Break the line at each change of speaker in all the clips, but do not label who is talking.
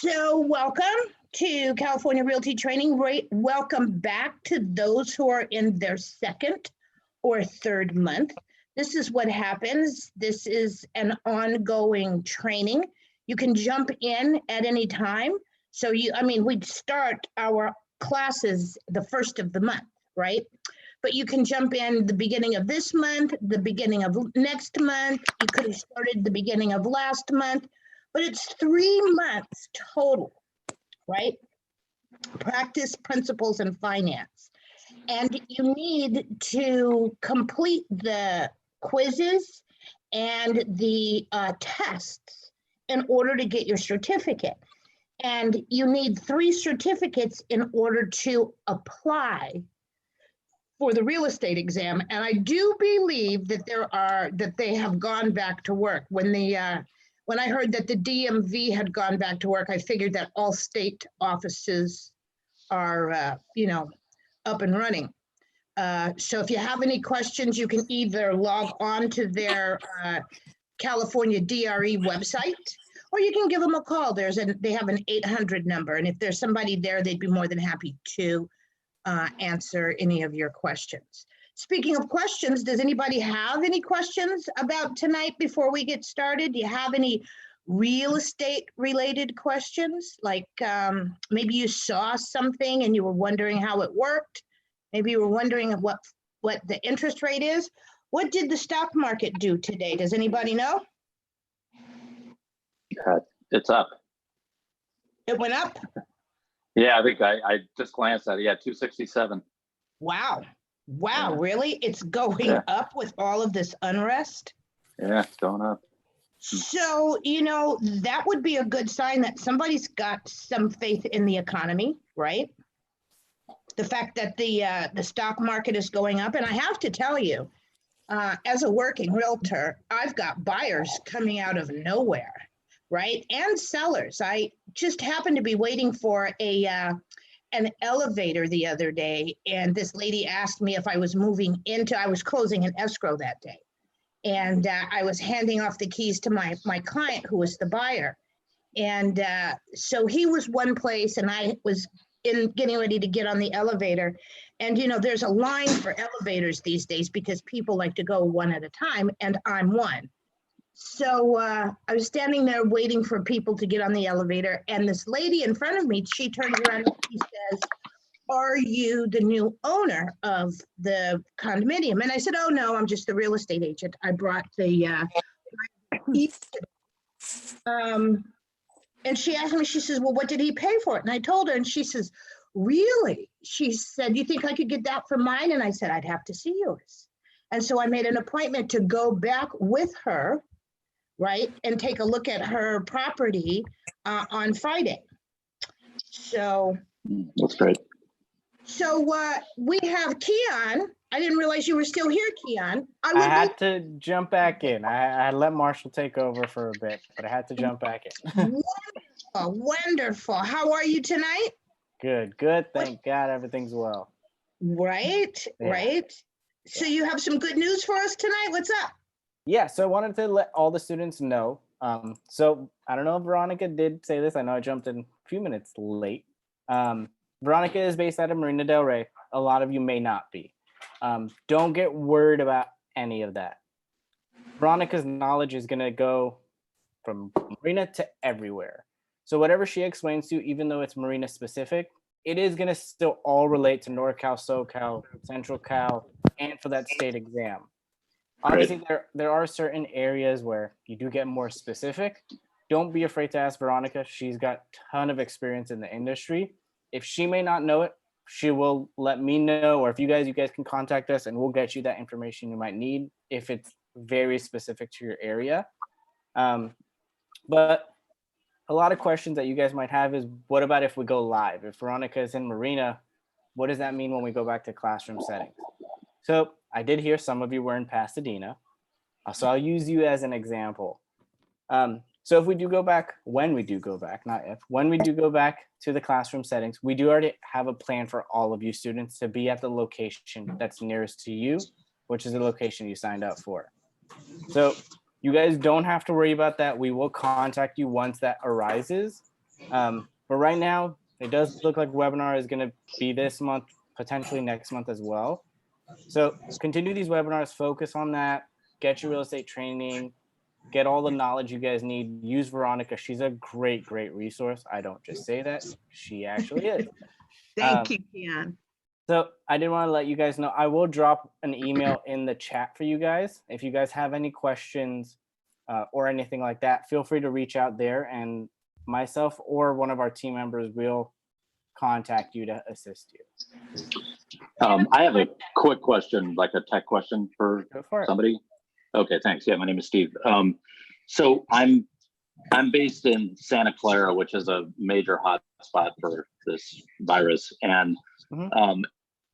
So welcome to California Realty Training. Welcome back to those who are in their second or third month. This is what happens. This is an ongoing training. You can jump in at any time. So we'd start our classes the first of the month, right? But you can jump in the beginning of this month, the beginning of next month. You could have started the beginning of last month, but it's 3 months total, right? Practice principles in finance. And you need to complete the quizzes and the tests in order to get your certificate. And you need 3 certificates in order to apply for the real estate exam. And I do believe that they have gone back to work. When I heard that the DMV had gone back to work, I figured that all state offices are up and running. So if you have any questions, you can either log on to their California DRE website, or you can give them a call. They have an 800 number, and if there's somebody there, they'd be more than happy to answer any of your questions. Speaking of questions, does anybody have any questions about tonight before we get started? Do you have any real estate related questions? Like maybe you saw something and you were wondering how it worked. Maybe you were wondering what the interest rate is. What did the stock market do today? Does anybody know?
It's up.
It went up?
Yeah, I think I just glanced at it. Yeah, 267.
Wow. Wow, really? It's going up with all of this unrest?
Yeah, it's going up.
So, that would be a good sign that somebody's got some faith in the economy, right? The fact that the stock market is going up. And I have to tell you, as a working realtor, I've got buyers coming out of nowhere, right? And sellers. I just happened to be waiting for an elevator the other day, and this lady asked me if I was I was closing an escrow that day. And I was handing off the keys to my client, who was the buyer. And so he was one place, and I was getting ready to get on the elevator. And, there's a line for elevators these days because people like to go one at a time, and I'm one. So I was standing there waiting for people to get on the elevator, and this lady in front of me, she turns around and she says, "Are you the new owner of the condominium?" And I said, "Oh, no, I'm just the real estate agent. I brought the and she asked me, she says, "Well, what did he pay for it?" And I told her, and she says, "Really?" She said, "You think I could get that for mine?" And I said, "I'd have to see yours." And so I made an appointment to go back with her, right, and take a look at her property on Friday. So
that's great.
So we have Keon. I didn't realize you were still here, Keon.
I had to jump back in. I let Marshall take over for a bit, but I had to jump back in.
Wonderful. How are you tonight?
Good. Thank God everything's well.
Right. So you have some good news for us tonight. What's up?
Yeah, so I wanted to let all the students know. So I don't know if Veronica did say this. I know I jumped in a few minutes late. Veronica is based out of Marina Del Rey. A lot of you may not be. Don't get worried about any of that. Veronica's knowledge is going to go from Marina to everywhere. So whatever she explains to you, even though it's Marina specific, it is going to still all relate to NorCal, SoCal, Central Cal, and for that state exam. Obviously, there are certain areas where you do get more specific. Don't be afraid to ask Veronica. She's got a ton of experience in the industry. If she may not know it, she will let me know, or if you guys can contact us and we'll get you that information you might need if it's very specific to your area. But a lot of questions that you guys might have is, what about if we go live? If Veronica is in Marina, what does that mean when we go back to classroom settings? So I did hear some of you were in Pasadena. So I'll use you as an example. So if we do go back, when we do go back to the classroom settings, we do already have a plan for all of you students to be at the location that's nearest to you, which is the location you signed up for. So you guys don't have to worry about that. We will contact you once that arises. But right now, it does look like webinar is going to be this month, potentially next month as well. So continue these webinars, focus on that, get your real estate training, get all the knowledge you guys need. Use Veronica. She's a great, great resource. I don't just say that. She actually is.
Thank you, Kian.
So I did want to let you guys know, I will drop an email in the chat for you guys. If you guys have any questions or anything like that, feel free to reach out there, and myself or one of our team members will contact you to assist you.
I have a quick question, like a tech question for
Go for it.
somebody. Okay, thanks. Yeah, my name is Steve. So I'm based in Santa Clara, which is a major hotspot for this virus, and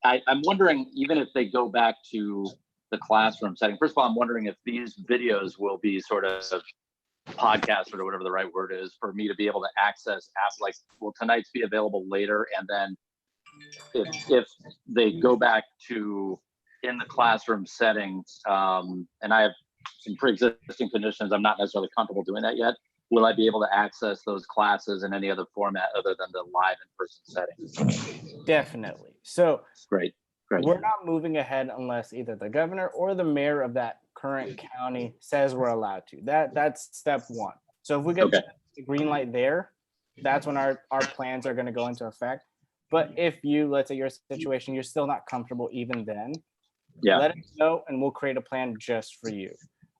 I'm wondering, even if they go back to the classroom setting. First of all, I'm wondering if these videos will be sort of podcasted or whatever the right word is for me to be able to access. Like, will tonight's be available later, and then if they go back to in the classroom setting, and I have some pre-existing conditions, I'm not necessarily comfortable doing that yet. Will I be able to access those classes in any other format other than the live in-person setting?
Definitely. So
Great.
we're not moving ahead unless either the governor or the mayor of that current county says we're allowed to. That's step one. So if we get the green light there, that's when our plans are going to go into effect. But if you, let's say your situation, you're still not comfortable even then, let us know and we'll create a plan just for you.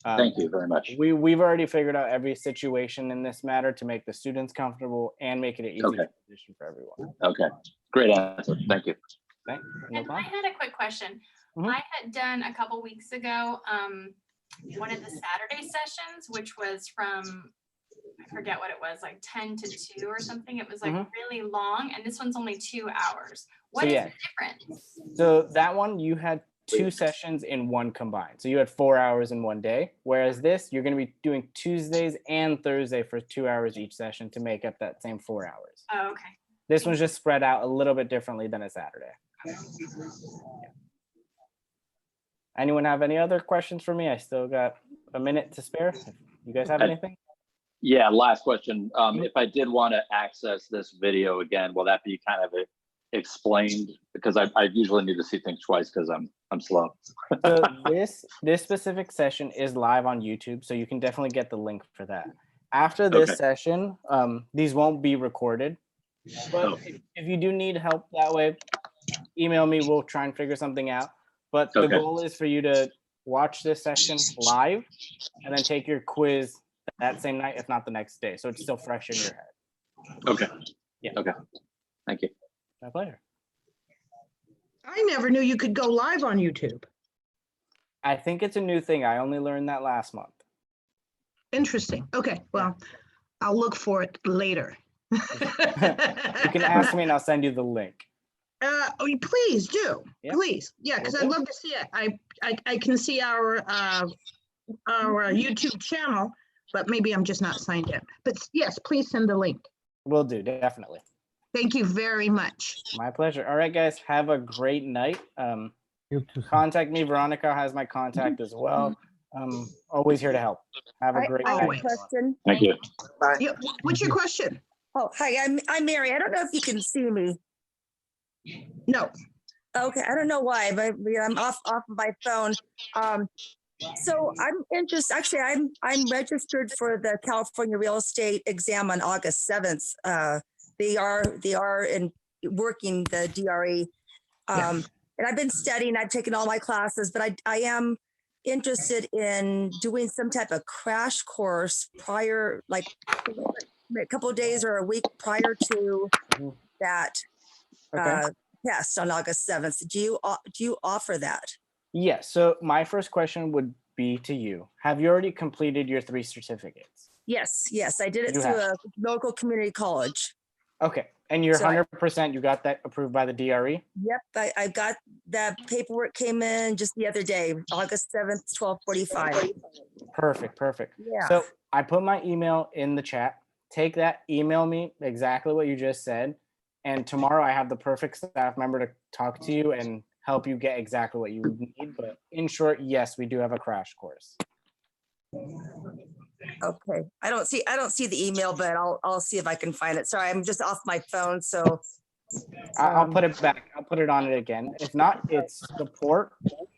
Thank you very much.
We've already figured out every situation in this matter to make the students comfortable and make it an easy transition for everyone.
Okay, great answer. Thank you.
Okay. No
And I
problem.
had a quick question. I had done a couple weeks ago one of the Saturday sessions, which was from, I forget what it was, like 10 to 2 or something. It was like really long, and this one's only 2 hours. What is the difference?
So that one, you had 2 sessions in one combined. So you had 4 hours in one day. Whereas this, you're going to be doing Tuesdays and Thursday for 2 hours each session to make up that same 4 hours.
Oh, okay.
This one's just spread out a little bit differently than a Saturday. Anyone have any other questions for me? I still got a minute to spare. If you guys have anything?
Yeah, last question. If I did want to access this video again, will that be kind of explained? Because I usually need to see things twice because I'm slow.
So this specific session is live on YouTube, so you can definitely get the link for that. After this session, these won't be recorded. But if you do need help that way, email me. We'll try and figure something out. But the goal is for you to watch this session live and then take your quiz that same night, if not the next day. So it's still fresh in your head.
Okay.
Yeah.
Okay. Thank you.
My pleasure.
I never knew you could go live on YouTube.
I think it's a new thing. I only learned that last month.
Interesting. Okay. Well, I'll look for it later.
You can ask me and I'll send you the link.
Please do.
Yeah.
Please. Yeah, because I'd love to see it. I can see our YouTube channel, but maybe I'm just not signed in. But yes, please send the link.
Will do, definitely.
Thank you very much.
My pleasure. All right, guys, have a great night. Contact me. Veronica has my contact as well. Always here to help. Have a great
I have
night.
a question.
Thank you.
Yeah, what's your question?
Oh, hi, I'm Mary. I don't know if you can see me.
No.
Okay, I don't know why, but I'm off of my phone. So I'm interested. Actually, I'm registered for the California real estate exam on August 7th. They are working the DRE, and I've been studying. I've taken all my classes, but I am interested in doing some type of crash course prior, like a couple of days or a week prior to that test on August 7th. Do you offer that?
Yes. So my first question would be to you. Have you already completed your 3 certificates?
Yes. I did it through a local community college.
Okay. And you're 100%, you got that approved by the DRE?
Yep. I got that paperwork came in just the other day, August 7th, 12:45.
Perfect.
Yeah.
So I put my email in the chat. Take that, email me exactly what you just said. And tomorrow I have the perfect staff member to talk to you and help you get exactly what you need. But in short, yes, we do have a crash course.
Okay. I don't see the email, but I'll see if I can find it. Sorry, I'm just off my phone. So
I'll put it back. I'll put it on it again. If not, it's support,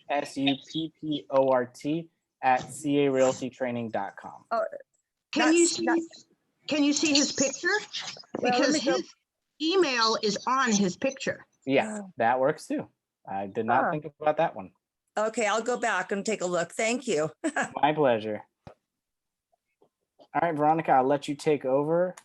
SUPPORT @carealtytraining.com.
Can you
That's not-
can you see his picture?
Well, let
Because
me go-
his email is on his picture.
Yeah, that works too. I did not think about that one.
okay, I'll go back and take a look. Thank you.
My pleasure. All right, Veronica, I'll let you take over.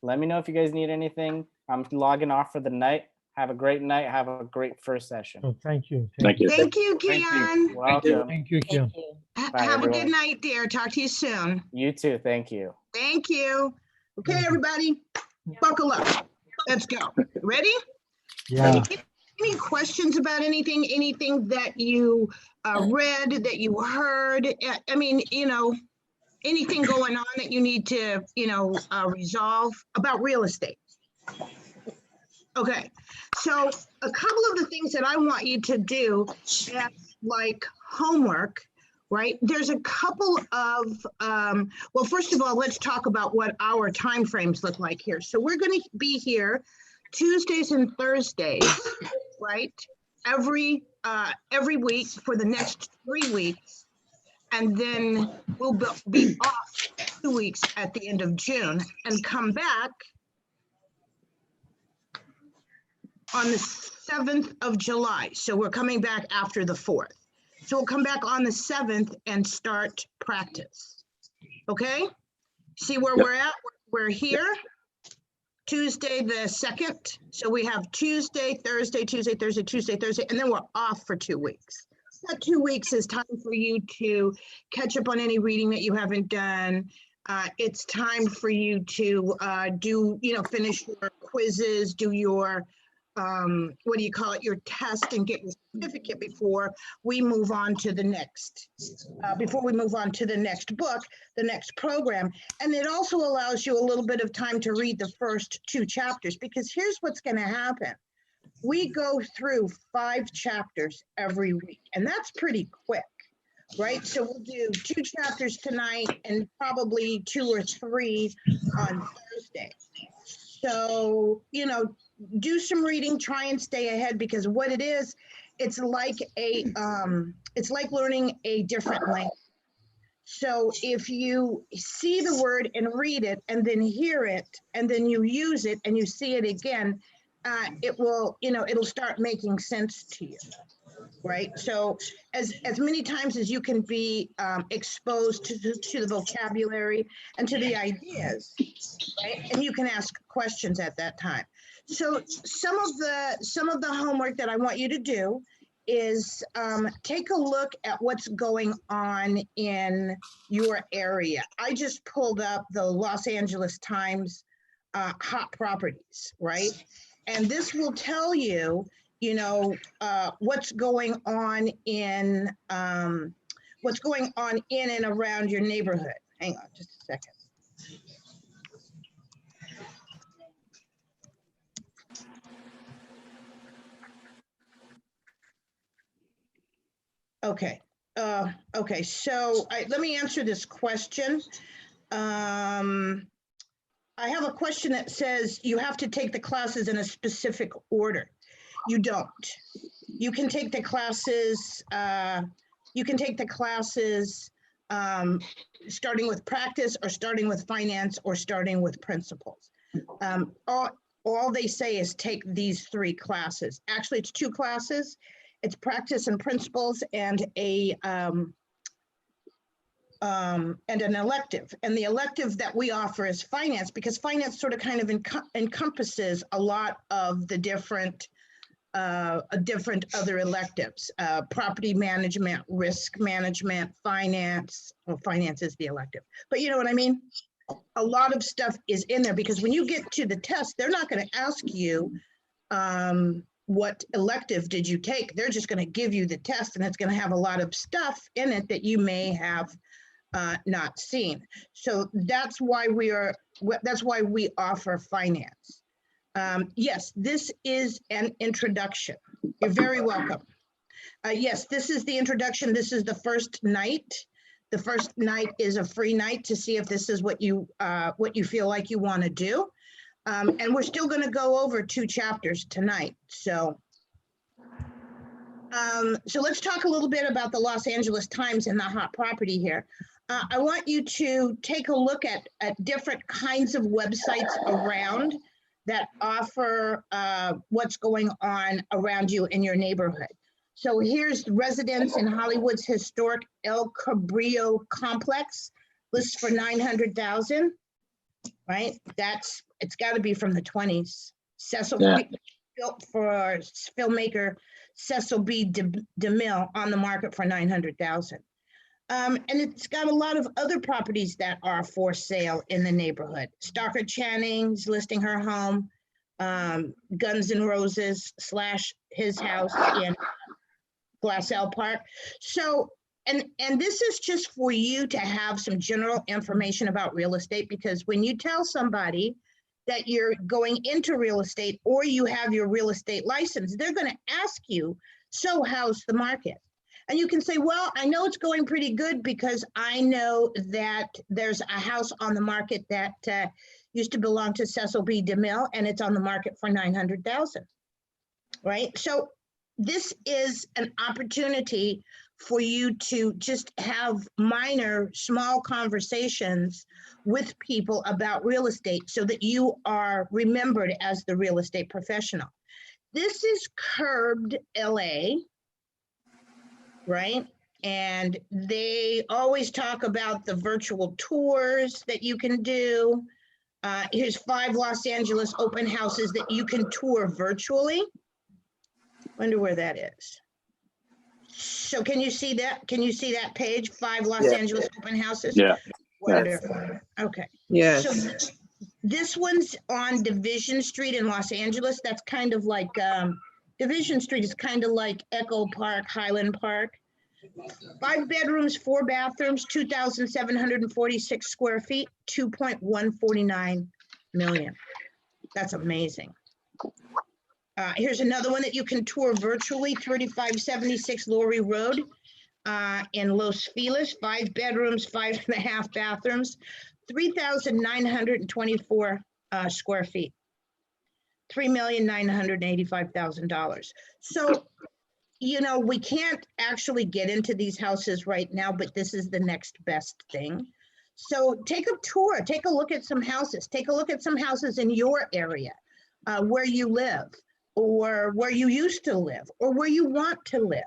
Let me know if you guys need anything. I'm logging off for the night. Have a great night. Have a great first session.
Oh, thank you.
Thank you.
Thank you, Keon.
Welcome.
Thank you, Kim.
Bye,
Have a good
everyone.
night, dear. Talk to you soon.
You too. Thank you.
Thank you. Okay,
Thank you.
everybody, buckle up. Let's go. Ready?
Yeah.
Any questions about anything that you read, that you heard? I mean, anything going on that you need to, resolve about real estate? Okay, so a couple of the things that I want you to do as like homework, right? There's a couple of, well, first of all, let's talk about what our timeframes look like here. So we're going to be here Tuesdays and Thursdays, right? Every week for the next 3 weeks. And then we'll be off 2 weeks at the end of June and come back on the 7th of July. So we're coming back after the 4th. So we'll come back on the 7th and start practice. Okay? See where we're at? We're here. Tuesday the 2nd. So we have Tuesday, Thursday, Tuesday, Thursday, Tuesday, Thursday, and then we're off for 2 weeks. That 2 weeks is time for you to catch up on any reading that you haven't done. It's time for you to finish your quizzes, do your, your test and get your certificate before we move on to the next, book, the next program. And it also allows you a little bit of time to read the first 2 chapters, because here's what's going to happen. We go through 5 chapters every week, and that's pretty quick, right? So we'll do 2 chapters tonight and probably 2 or 3 on Thursday. So, do some reading, try and stay ahead, because what it is, it's like learning a different language. So if you see the word and read it and then hear it and then you use it and you see it again, it will, it'll start making sense to you, right? So as many times as you can be exposed to the vocabulary and to the ideas, right? And you can ask questions at that time. So some of the homework that I want you to do is take a look at what's going on in your area. I just pulled up the Los Angeles Times hot properties, right? And this will tell you, what's going on in and around your neighborhood. Hang on just a second. Okay. Okay. So let me answer this question. I have a question that says you have to take the classes in a specific order. You don't. You can take the classes. Starting with practice, or starting with finance, or starting with principles. All they say is take these 3 classes. Actually, it's 2 classes. It's practice and principles and an elective. And the elective that we offer is finance, because finance sort of kind of encompasses a lot of the different other electives, property management, risk management, finance. Well, finance is the elective, but you know what I mean? A lot of stuff is in there, because when you get to the test, they're not going to ask you, what elective did you take? They're just going to give you the test, and it's going to have a lot of stuff in it that you may have not seen. So that's why we offer finance. Yes, this is an introduction. You're very welcome. Yes, this is the introduction. This is the first night. The first night is a free night to see if this is what you feel like you want to do. And we're still going to go over 2 chapters tonight. So let's talk a little bit about the Los Angeles Times and the hot property here. I want you to take a look at different kinds of websites around that offer what's going on around you in your neighborhood. So here's residents in Hollywood's historic El Cabrillo complex, lists for $900,000, right? It's got to be from the 20s. Built for filmmaker Cecil B. DeMille, on the market for $900,000. And it's got a lot of other properties that are for sale in the neighborhood. Stockard Channing's listing her home, Guns N' Roses / his house in Glassell Park. So, and this is just for you to have some general information about real estate, because when you tell somebody that you're going into real estate or you have your real estate license, they're going to ask you, so how's the market? And you can say, well, I know it's going pretty good because I know that there's a house on the market that used to belong to Cecil B. DeMille, and it's on the market for $900,000, right? So this is an opportunity for you to just have minor, small conversations with people about real estate so that you are remembered as the real estate professional. This is Curbed LA, right? And they always talk about the virtual tours that you can do. Here's 5 Los Angeles open houses that you can tour virtually. Wonder where that is. So can you see that? Can you see that page? 5 Los Angeles open houses?
Yeah.
Wonderful. Okay.
Yes.
So this one's on Division Street in Los Angeles. That's kind of like, Division Street is kind of like Echo Park, Highland Park. 5 bedrooms, 4 bathrooms, 2,746 square feet, 2.149 million. That's amazing. Here's another one that you can tour virtually, 3576 Laurie Road in Los Feliz, 5 bedrooms, 5.5 bathrooms, 3,924 square feet, $3,985,000. So, you know, we can't actually get into these houses right now, but this is the next best thing. So take a tour, take a look at some houses, take a look at some houses in your area where you live, or where you used to live, or where you want to live,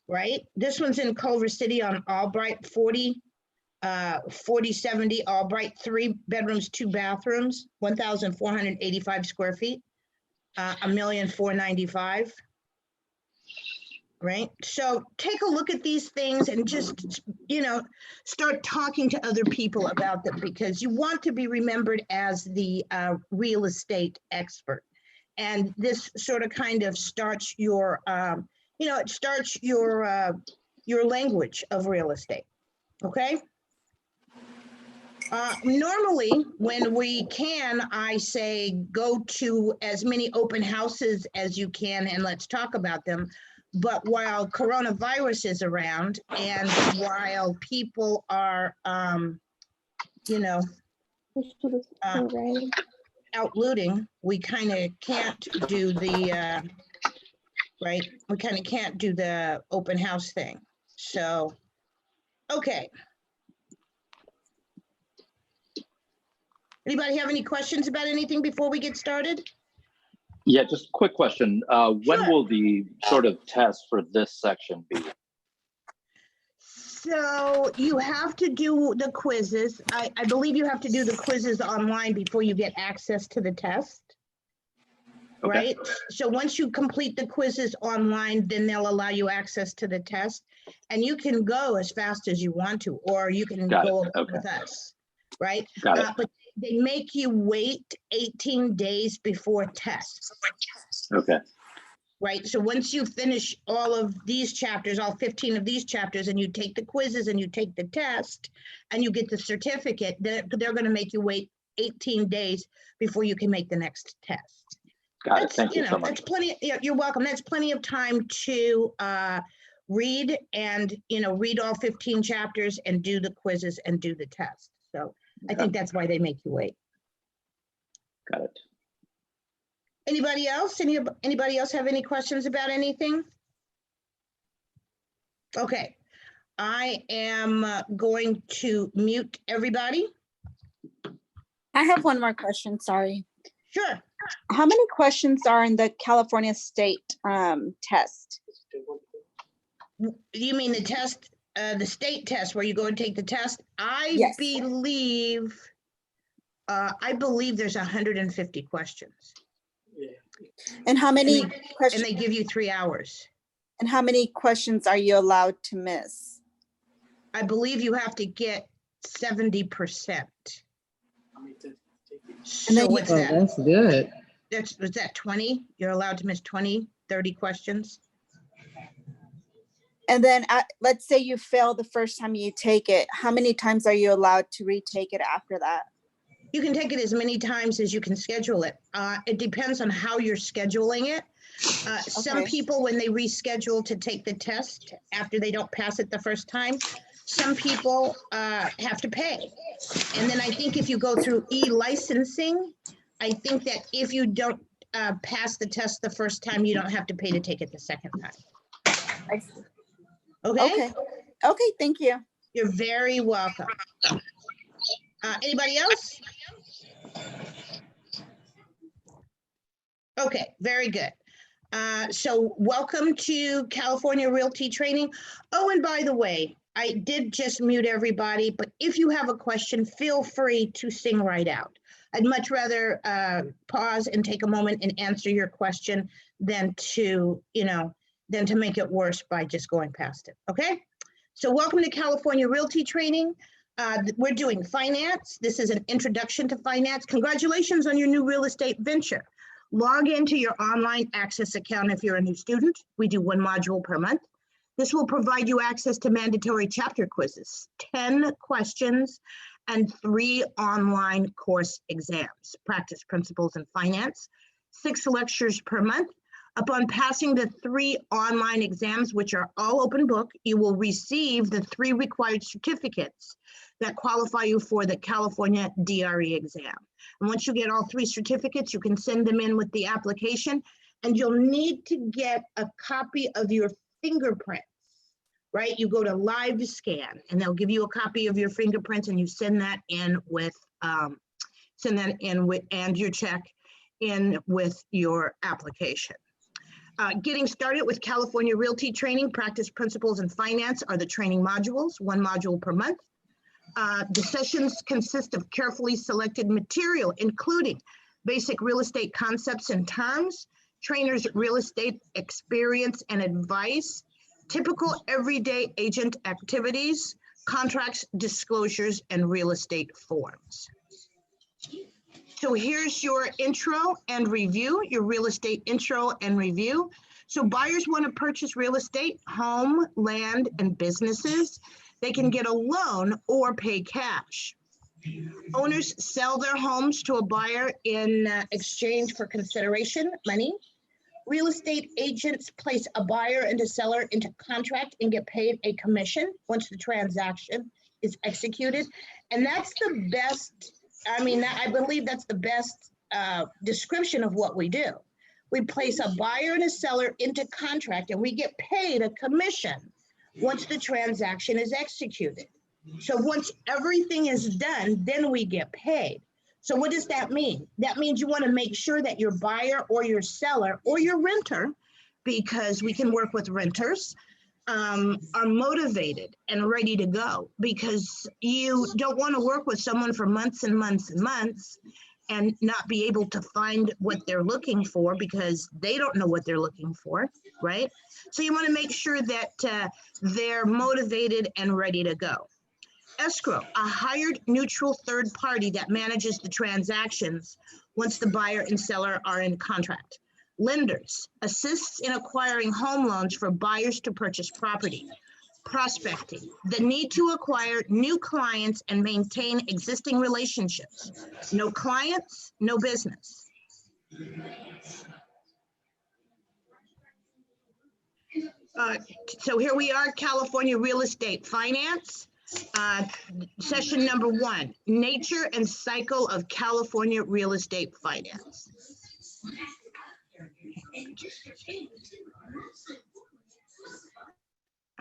right? This one's in Culver City on Albright, 4070 Albright, 3 bedrooms, 2 bathrooms, 1,485 square feet, $1,495,000, right? So take a look at these things and just, you know, start talking to other people about them, because you want to be remembered as the real estate expert. And this sort of kind of starts your, you know, it starts your language of real estate, okay? Normally, when we can, I say go to as many open houses as you can and let's talk about them. But while coronavirus is around and while people are, you know, out looting, we kind of can't do the, right? We kind of can't do the open house thing. So, okay. Anybody have any questions about anything before we get started?
Yeah, just a quick question. When will the sort of test for this section be?
So you have to do the quizzes. I believe you have to do the quizzes online before you get access to the test.
Okay.
Right? So once you complete the quizzes online, then they'll allow you access to the test. And you can go as fast as you want to, or you can go along with us, right?
Got it.
But they make you wait 18 days before test.
Okay.
Right, so once you finish all of these chapters, all 15 of these chapters, and you take the quizzes and you take the test and you get the certificate, they're going to make you wait 18 days before you can make the next test.
Got it. Thank you so much.
That's plenty. You're welcome. That's plenty of time to read and, read all 15 chapters and do the quizzes and do the test. So I think that's why they make you wait.
Got it.
Anybody else? Anybody else have any questions about anything? Okay, I am going to mute everybody.
I have one more question, sorry.
Sure.
How many questions are in the California state test?
You mean the test, the state test where you go and take the test? I
Yes.
believe there's 150 questions.
And how many
And
questions,
they give you 3 hours.
and how many questions are you allowed to miss?
I believe you have to get 70%.
And then
So what's
Oh,
that?
that's good.
Was that 20? You're allowed to miss 20, 30 questions?
And then let's say you fail the first time you take it, how many times are you allowed to retake it after that?
You can take it as many times as you can schedule it. It depends on how you're scheduling it. Some
Okay.
people, when they reschedule to take the test after they don't pass it the first time, some people have to pay. And then I think if you go through e-licensing, I think that if you don't pass the test the first time, you don't have to pay to take it the second time.
I see.
Okay?
Okay, thank you.
You're very welcome. Anybody else? Okay, very good. So welcome to California Realty Training. Oh, and by the way, I did just mute everybody, but if you have a question, feel free to sing right out. I'd much rather pause and take a moment and answer your question than to make it worse by just going past it, okay? So welcome to California Realty Training. We're doing finance. This is an introduction to finance. Congratulations on your new real estate venture. Log into your online access account if you're a new student. We do 1 module per month. This will provide you access to mandatory chapter quizzes, 10 questions, and 3 online course exams, practice principles in finance, 6 lectures per month. Upon passing the 3 online exams, which are all open book, you will receive the 3 required certificates that qualify you for the California DRE exam. And once you get all 3 certificates, you can send them in with the application, and you'll need to get a copy of your fingerprints, right? You go to Live Scan, and they'll give you a copy of your fingerprints, and you send that in with, and your check in with your application. Getting started with California Realty Training, Practice Principles in Finance are the training modules, 1 module per month. The sessions consist of carefully selected material, including basic real estate concepts and terms, trainers' real estate experience and advice, typical everyday agent activities, contracts, disclosures, and real estate forms. So here's your intro and review, your real estate intro and review. So buyers want to purchase real estate, home, land, and businesses. They can get a loan or pay cash. Owners sell their homes to a buyer in exchange for consideration, money. Real estate agents place a buyer and a seller into contract and get paid a commission once the transaction is executed. And that's the best, I believe that's the best description of what we do. We place a buyer and a seller into contract and we get paid a commission once the transaction is executed. So once everything is done, then we get paid. So what does that mean? That means you want to make sure that your buyer or your seller or your renter, because we can work with renters, are motivated and ready to go, because you don't want to work with someone for months and months and months and not be able to find what they're looking for because they don't know what they're looking for, right? So you want to make sure that they're motivated and ready to go. Escrow, a hired neutral third party that manages the transactions once the buyer and seller are in contract. Lenders, assists in acquiring home loans for buyers to purchase property. Prospecting, the need to acquire new clients and maintain existing relationships. No clients, no business. So here we are, California real estate finance. Session number 1, nature and cycle of California real estate finance.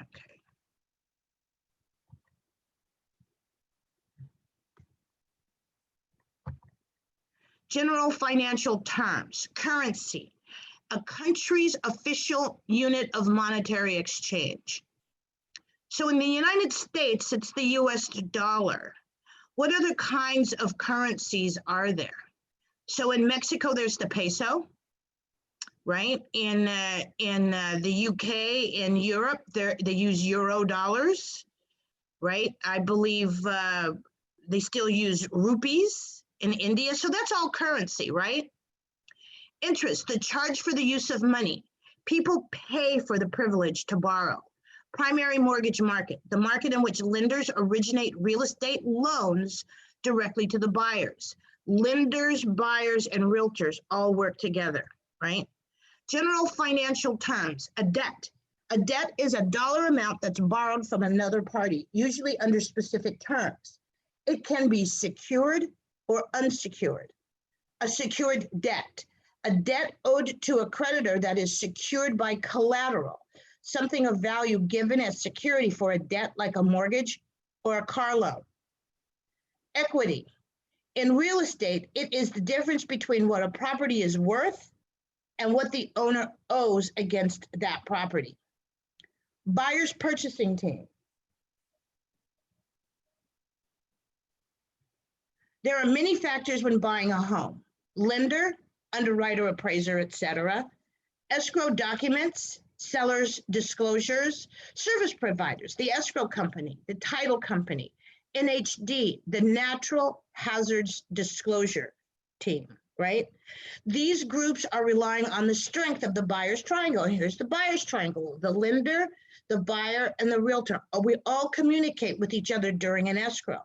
Okay. General financial terms, currency, a country's official unit of monetary exchange. So in the United States, it's the US dollar. What other kinds of currencies are there? So in Mexico, there's the peso, right? In the UK, in Europe, they use euro dollars, right? I believe they still use rupees in India. So that's all currency, right? Interest, the charge for the use of money. People pay for the privilege to borrow. Primary mortgage market, the market in which lenders originate real estate loans directly to the buyers. Lenders, buyers, and realtors all work together, right? General financial terms, a debt. A debt is a dollar amount that's borrowed from another party, usually under specific terms. It can be secured or unsecured. A secured debt, a debt owed to a creditor that is secured by collateral, something of value given as security for a debt like a mortgage or a car loan. Equity. In real estate, it is the difference between what a property is worth and what the owner owes against that property. Buyer's purchasing team. There are many factors when buying a home. Lender, underwriter, appraiser, etc. Escrow documents, sellers' disclosures, service providers, the escrow company, the title company, NHD, the natural hazards disclosure team, right? These groups are relying on the strength of the buyer's triangle. Here's the buyer's triangle, the lender, the buyer, and the realtor. We all communicate with each other during an escrow.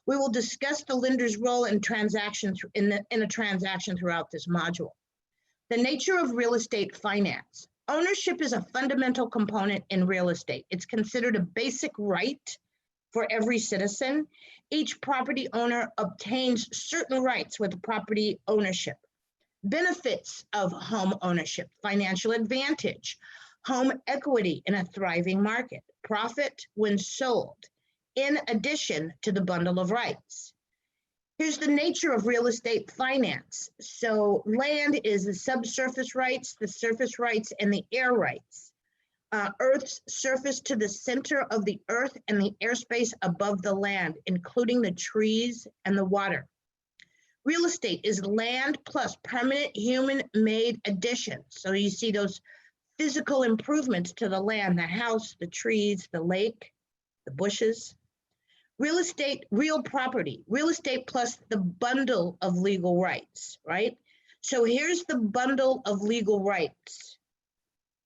We will discuss the lender's role in transactions in a transaction throughout this module. The nature of real estate finance. Ownership is a fundamental component in real estate. It's considered a basic right for every citizen. Each property owner obtains certain rights with property ownership. Benefits of home ownership, financial advantage, home equity in a thriving market, profit when sold, in addition to the bundle of rights. Here's the nature of real estate finance. So land is the subsurface rights, the surface rights, and the air rights. Earth's surface to the center of the earth and the airspace above the land, including the trees and the water. Real estate is land plus permanent human-made additions. So you see those physical improvements to the land, the house, the trees, the lake, the bushes. Real estate, real property, real estate plus the bundle of legal rights, right? So here's the bundle of legal rights.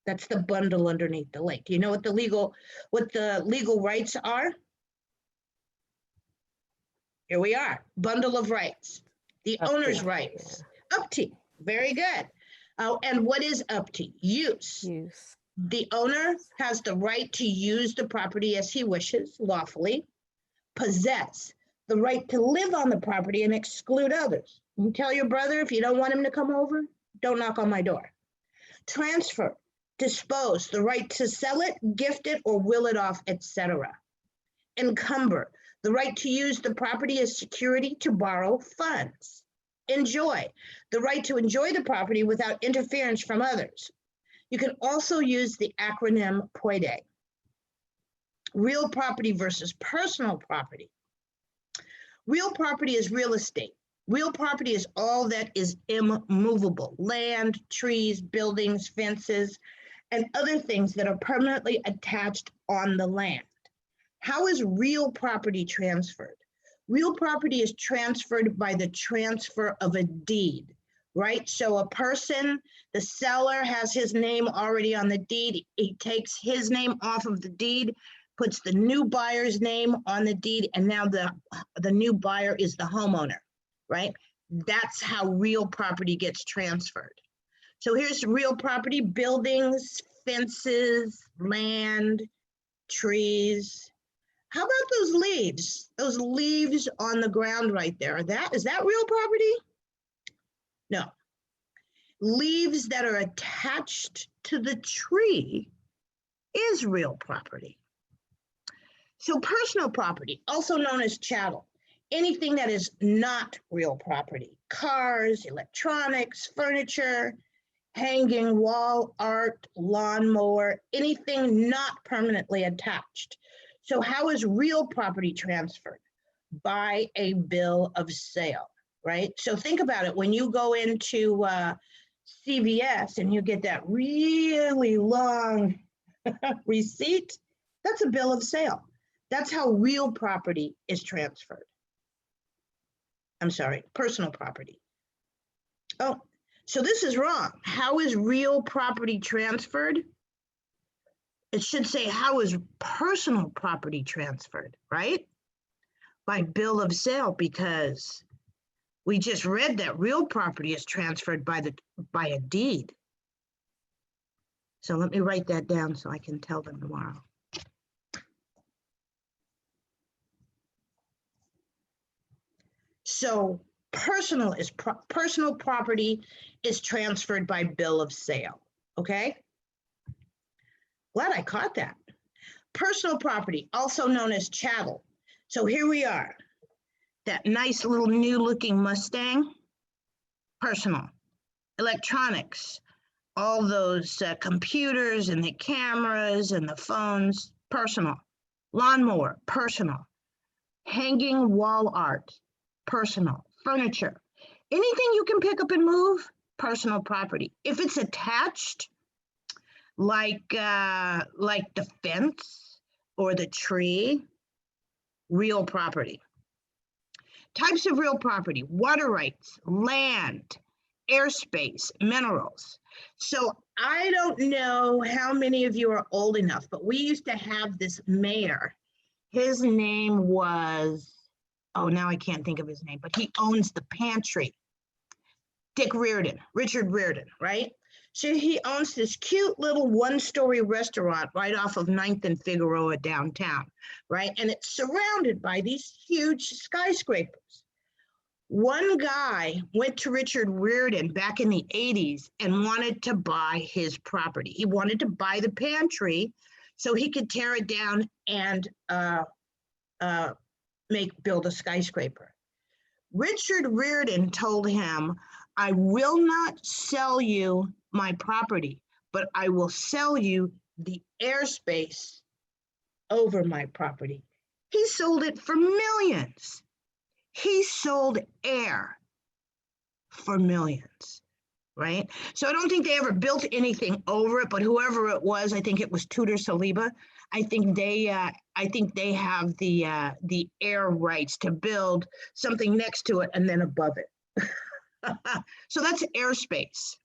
That's the bundle underneath the lake. Do you know what the legal rights are? Here we are, bundle of rights. The owner's rights. Upkeep, very good. And what is upkeep? Use. The owner has the right to use the property as he wishes lawfully. Possess, the right to live on the property and exclude others. You tell your brother if you don't want him to come over, don't knock on my door. Transfer, dispose, the right to sell it, gift it, or will it off, etc. Encumber, the right to use the property as security to borrow funds. Enjoy, the right to enjoy the property without interference from others. You can also use the acronym POIDE. Real property versus personal property. Real property is real estate. Real property is all that is immovable. Land, trees, buildings, fences, and other things that are permanently attached on the land. How is real property transferred? Real property is transferred by the transfer of a deed, right? So a person, the seller has his name already on the deed. He takes his name off of the deed, puts the new buyer's name on the deed, and now the new buyer is the homeowner, right? That's how real property gets transferred. So here's real property: buildings, fences, land, trees. How about those leaves? Those leaves on the ground right there. Is that real property? No. Leaves that are attached to the tree is real property. So personal property, also known as chattel, anything that is not real property: cars, electronics, furniture, hanging wall art, lawnmower, anything not permanently attached. So how is real property transferred? By a bill of sale, right? So think about it. When you go into CVS and you get that really long receipt, that's a bill of sale. That's how real property is transferred. I'm sorry, personal property. Oh, so this is wrong. How is real property transferred? It should say, how is personal property transferred, right? By bill of sale, because we just read that real property is transferred by a deed. So let me write that down so I can tell them tomorrow. So personal property is transferred by bill of sale, okay? Glad I caught that. Personal property, also known as chattel. So here we are, that nice little new looking Mustang, personal. Electronics, all those computers and the cameras and the phones, personal. Lawnmower, personal. Hanging wall art, personal. Furniture, anything you can pick up and move, personal property. If it's attached, like the fence or the tree, real property. Types of real property: water rights, land, airspace, minerals. So I don't know how many of you are old enough, but we used to have this mayor. His name was, oh, now I can't think of his name, but he owns the pantry. Richard Reardon, right? So he owns this cute little one-story restaurant right off of 9th and Figueroa downtown, right? And it's surrounded by these huge skyscrapers. One guy went to Richard Reardon back in the 80s and wanted to buy his property. He wanted to buy the pantry so he could tear it down and build a skyscraper. Richard Reardon told him, I will not sell you my property, but I will sell you the airspace over my property. He sold it for millions. He sold air for millions, right? So I don't think they ever built anything over it, but whoever it was, I think it was Tudor Saliba. I think they have the air rights to build something next to it and then above it. So that's airspace.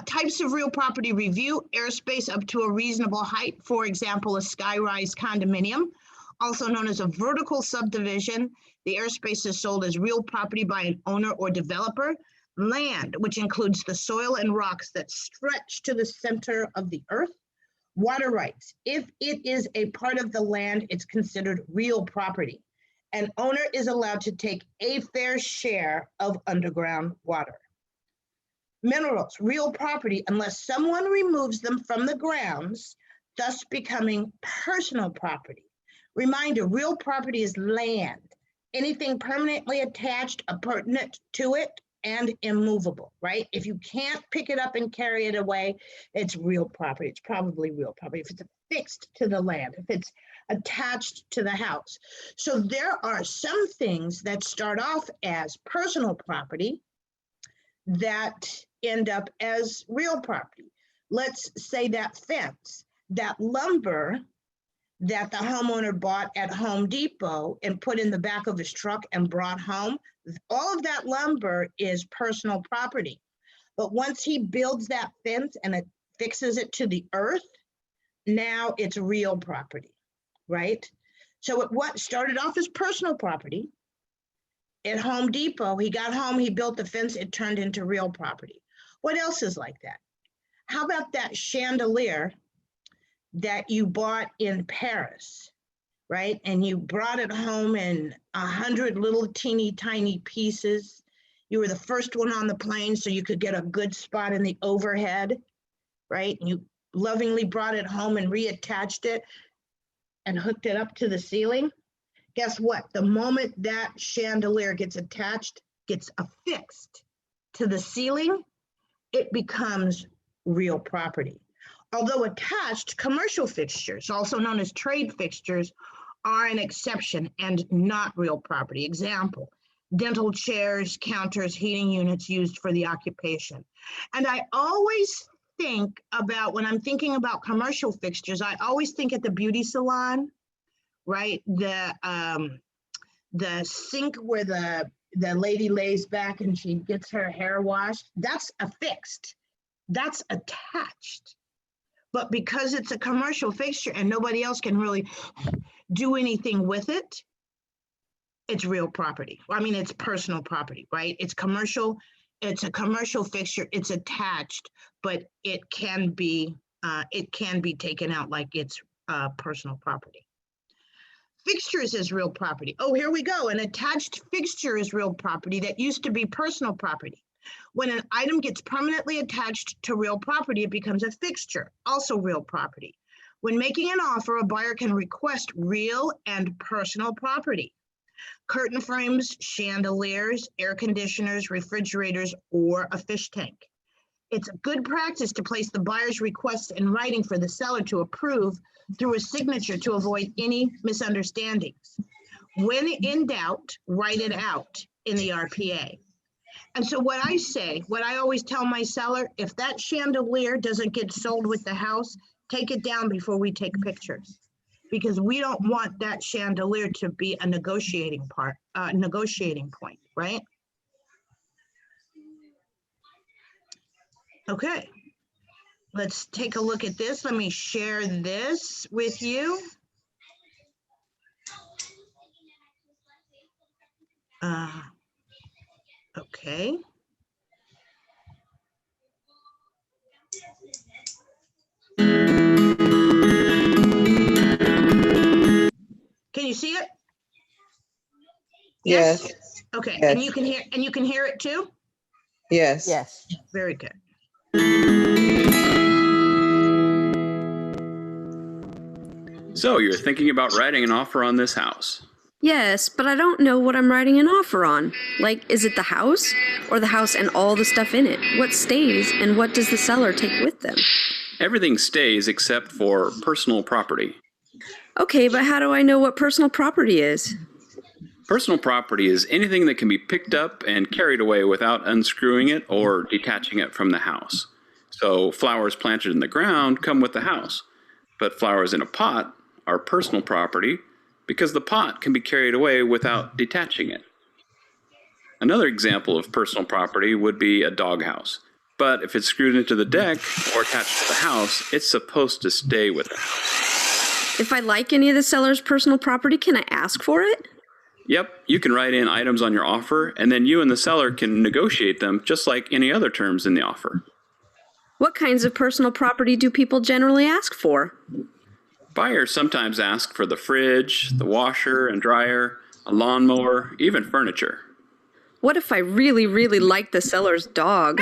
Types of real property review: airspace up to a reasonable height, for example, a skyrise condominium, also known as a vertical subdivision. The airspace is sold as real property by an owner or developer. Land, which includes the soil and rocks that stretch to the center of the earth. Water rights: if it is a part of the land, it's considered real property. An owner is allowed to take a fair share of underground water. Minerals: real property unless someone removes them from the grounds, thus becoming personal property. Reminder, real property is land, anything permanently attached, appurtenant to it, and immovable, right? If you can't pick it up and carry it away, it's real property. It's probably real property. If it's affixed to the land, if it's attached to the house. So there are some things that start off as personal property that end up as real property. Let's say that fence, that lumber that the homeowner bought at Home Depot and put in the back of his truck and brought home, all of that lumber is personal property. But once he builds that fence and it fixes it to the earth, now it's real property, right? So what started off as personal property at Home Depot. He got home, he built the fence, it turned into real property. What else is like that? How about that chandelier that you bought in Paris, right? And you brought it home in 100 little teeny tiny pieces. You were the first one on the plane, so you could get a good spot in the overhead, right? And you lovingly brought it home and reattached it and hooked it up to the ceiling. Guess what? The moment that chandelier gets attached, gets affixed to the ceiling, it becomes real property. Although attached, commercial fixtures, also known as trade fixtures, are an exception and not real property. Example, dental chairs, counters, heating units used for the occupation. And I always think about, when I'm thinking about commercial fixtures, I always think at the beauty salon, right? The sink where the lady lays back and she gets her hair washed, that's affixed, that's attached. But because it's a commercial fixture and nobody else can really do anything with it, it's real property. I mean, it's personal property, right? It's commercial, it's a commercial fixture, it's attached, but it can be taken out like it's personal property. Fixtures is real property. Oh, here we go. An attached fixture is real property that used to be personal property. When an item gets permanently attached to real property, it becomes a fixture, also real property. When making an offer, a buyer can request real and personal property. Curtain frames, chandeliers, air conditioners, refrigerators, or a fish tank. It's a good practice to place the buyer's request in writing for the seller to approve through a signature to avoid any misunderstandings. When in doubt, write it out in the RPA. And so what I say, what I always tell my seller, if that chandelier doesn't get sold with the house, take it down before we take pictures. Because we don't want that chandelier to be a negotiating point, right? Okay, let's take a look at this. Let me share this with you. Okay. Can you see it?
Yes.
Okay,
Yes.
and you can hear it too?
Yes.
Yes.
Very good.
So you're thinking about writing an offer on this house?
Yes, but I don't know what I'm writing an offer on. Like, is it the house or the house and all the stuff in it? What stays and what does the seller take with them?
Everything stays except for personal property.
Okay, but how do I know what personal property is?
Personal property is anything that can be picked up and carried away without unscrewing it or detaching it from the house. So flowers planted in the ground come with the house, but flowers in a pot are personal property because the pot can be carried away without detaching it. Another example of personal property would be a doghouse. But if it's screwed into the deck or attached to the house, it's supposed to stay with the house.
If I like any of the seller's personal property, can I ask for it?
Yep, you can write in items on your offer, and then you and the seller can negotiate them just like any other terms in the offer.
What kinds of personal property do people generally ask for?
Buyers sometimes ask for the fridge, the washer and dryer, a lawnmower, even furniture.
What if I really, really like the seller's dog?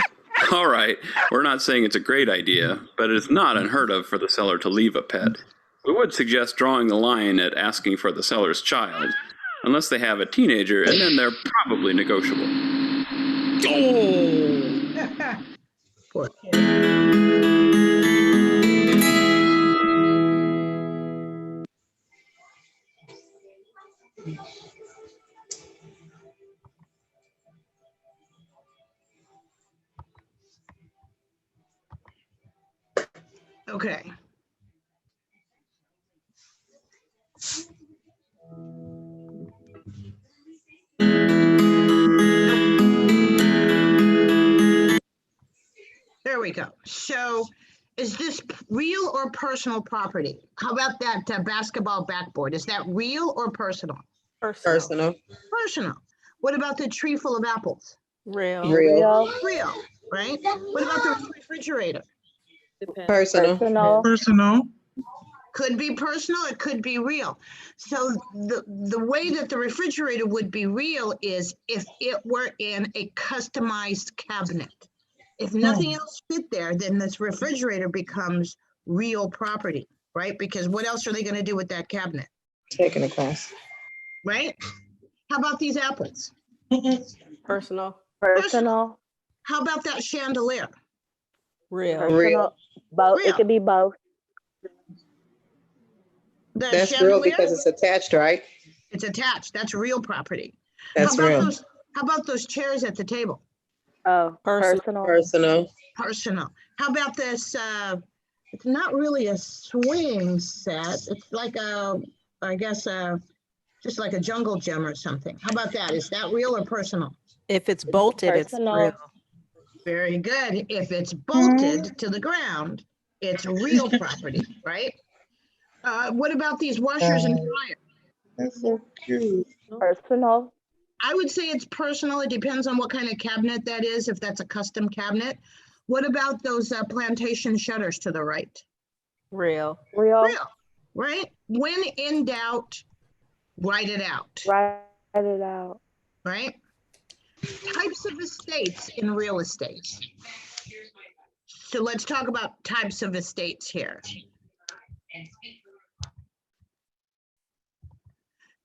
All right, we're not saying it's a great idea, but it's not unheard of for the seller to leave a pet. We would suggest drawing the line at asking for the seller's child, unless they have a teenager, and then they're probably negotiable.
Oh. Poor kid. Okay. There we go. So is this real or personal property? How about that basketball backboard? Is that real or personal?
Personal.
Personal. What about the tree full of apples?
Real.
Real.
Real, right? What about the refrigerator?
Personal.
Personal.
Could be personal, it could be real. So the way that the refrigerator would be real is if it were in a customized cabinet. If nothing else fit there, then this refrigerator becomes real property, right? Because what else are they going to do with that cabinet?
Taking a class.
Right? How about these apples?
Personal.
Personal.
How about that chandelier?
Real.
Real.
Both.
Real.
It could be both.
The
That's
chandelier,
real because it's attached, right?
it's attached. That's real property.
That's
how about
real.
how about those chairs at the table?
Oh,
Personal.
Personal.
Personal. How about this? It's not really a swing set. It's like I guess, just like a jungle gym or something. How about that? Is that real or personal?
If it's bolted, it's
Personal.
real.
Very good. If it's bolted to the ground, it's real property, right? What about these washers and dryers?
That's so cute.
Personal.
I would say it's personal. It depends on what kind of cabinet that is, if that's a custom cabinet. What about those plantation shutters to the right?
Real.
Real.
Real, right? When in doubt, write it out,
Write it out.
right? Types of estates in real estate. So let's talk about types of estates here.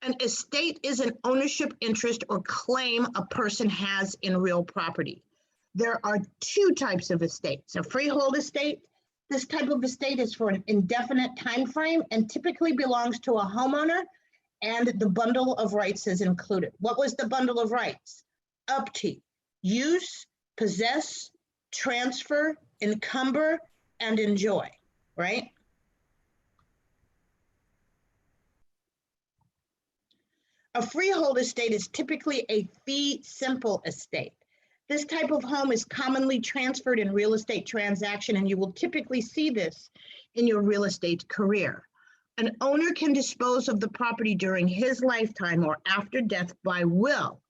An estate is an ownership interest or claim a person has in real property. There are two types of estates. A freehold estate. This type of estate is for an indefinite time frame and typically belongs to a homeowner, and the bundle of rights is included. What was the bundle of rights? Upkeep, use, possess, transfer, encumber, and enjoy, right? A freehold estate is typically a fee simple estate. This type of home is commonly transferred in real estate transaction, and you will typically see this in your real estate career. An owner can dispose of the property during his lifetime or after death by will,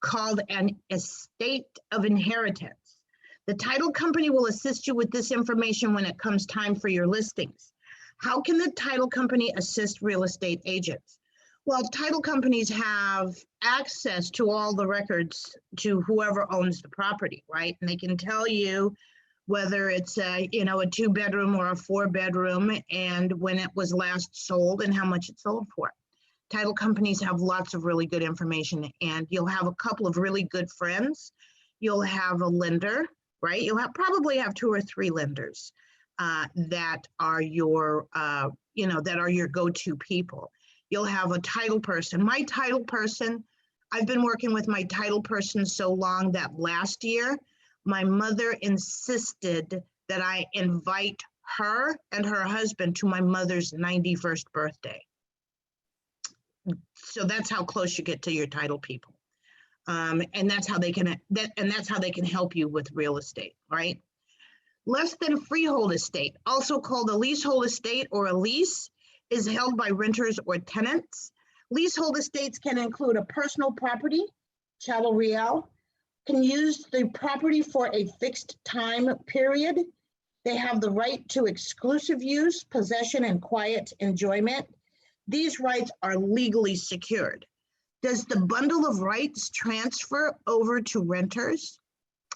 called an estate of inheritance. The title company will assist you with this information when it comes time for your listings. How can the title company assist real estate agents? Well, title companies have access to all the records to whoever owns the property, right? And they can tell you whether it's a 2-bedroom or a 4-bedroom and when it was last sold and how much it sold for. Title companies have lots of really good information, and you'll have a couple of really good friends. You'll have a lender, right? You'll probably have 2 or 3 lenders that are your, that are your go-to people. You'll have a title person. My title person, I've been working with my title person so long that last year, my mother insisted that I invite her and her husband to my mother's 91st birthday. So that's how close you get to your title people. And that's how they can help you with real estate, right? Less than freehold estate, also called a leasehold estate or a lease, is held by renters or tenants. Leasehold estates can include a personal property, chattel real, can use the property for a fixed time period. They have the right to exclusive use, possession, and quiet enjoyment. These rights are legally secured. Does the bundle of rights transfer over to renters?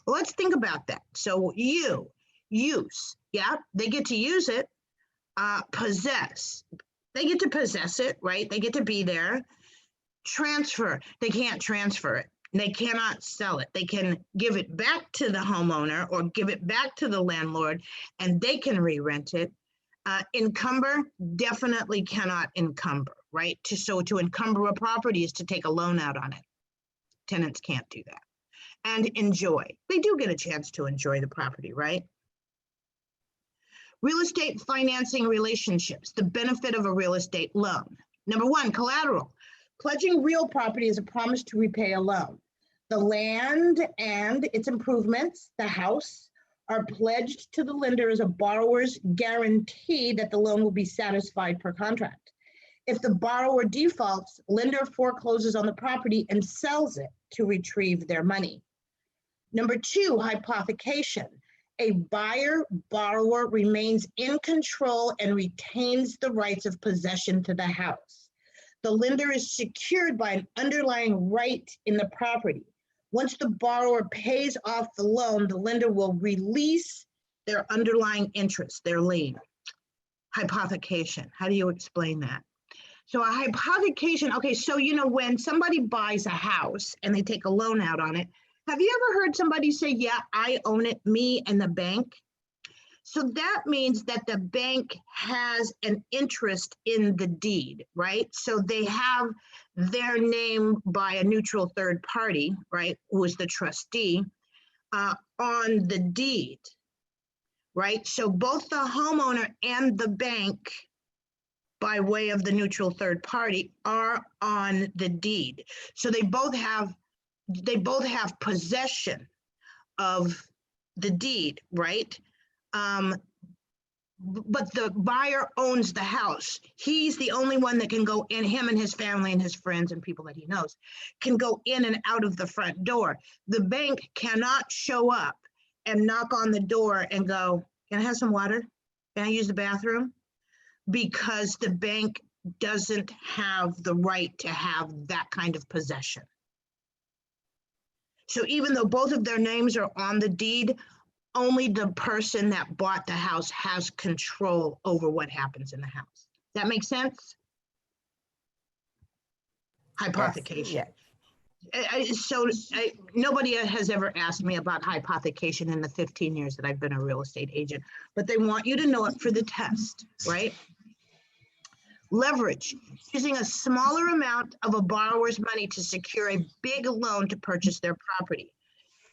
Well, let's think about that. So use, yeah, they get to use it. Possess, they get to possess it, right? They get to be there. Transfer, they can't transfer it. They cannot sell it. They can give it back to the homeowner or give it back to the landlord, and they can re-rent it. Encumber, definitely cannot encumber, right? To encumber a property is to take a loan out on it. Tenants can't do that. And enjoy, they do get a chance to enjoy the property, right? Real estate financing relationships, the benefit of a real estate loan. Number 1, collateral. Pledging real property is a promise to repay a loan. The land and its improvements, the house, are pledged to the lender as a borrower's guarantee that the loan will be satisfied per contract. If the borrower defaults, lender forecloses on the property and sells it to retrieve their money. Number 2, hypothecation. A buyer borrower remains in control and retains the rights of possession to the house. The lender is secured by an underlying right in the property. Once the borrower pays off the loan, the lender will release their underlying interest, their lien. Hypothecation. How do you explain that? So a hypothecation, okay, so when somebody buys a house and they take a loan out on it, have you ever heard somebody say, yeah, I own it, me and the bank? So that means that the bank has an interest in the deed, right? So they have their name by a neutral third party, right, who is the trustee, on the deed, right? So both the homeowner and the bank, by way of the neutral third party, are on the deed. So they both have possession of the deed, right? But the buyer owns the house. He's the only one that can go in, him and his family and his friends and people that he knows can go in and out of the front door. The bank cannot show up and knock on the door and go, can I have some water? Can I use the bathroom? Because the bank doesn't have the right to have that kind of possession. So even though both of their names are on the deed, only the person that bought the house has control over what happens in the house. That makes sense? Hypothecation.
Yes.
Nobody has ever asked me about hypothecation in the 15 years that I've been a real estate agent, but they want you to know it for the test, right? Leverage, using a smaller amount of a borrower's money to secure a big loan to purchase their property.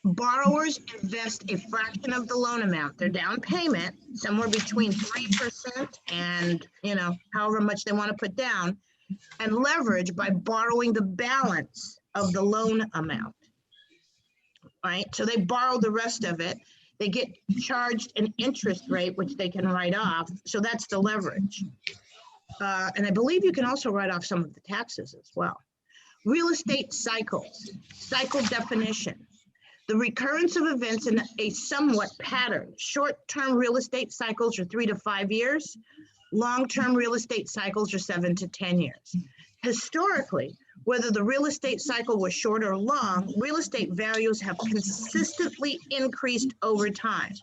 Borrowers invest a fraction of the loan amount, their down payment, somewhere between 3% and, however much they want to put down, and leverage by borrowing the balance of the loan amount, right? So they borrow the rest of it. They get charged an interest rate, which they can write off. So that's the leverage. And I believe you can also write off some of the taxes as well. Real estate cycles, cycle definition. The recurrence of events in a somewhat pattern. Short-term real estate cycles are 3 to 5 years. Long-term real estate cycles are 7 to 10 years. Historically, whether the real estate cycle was short or long, real estate values have consistently increased over time.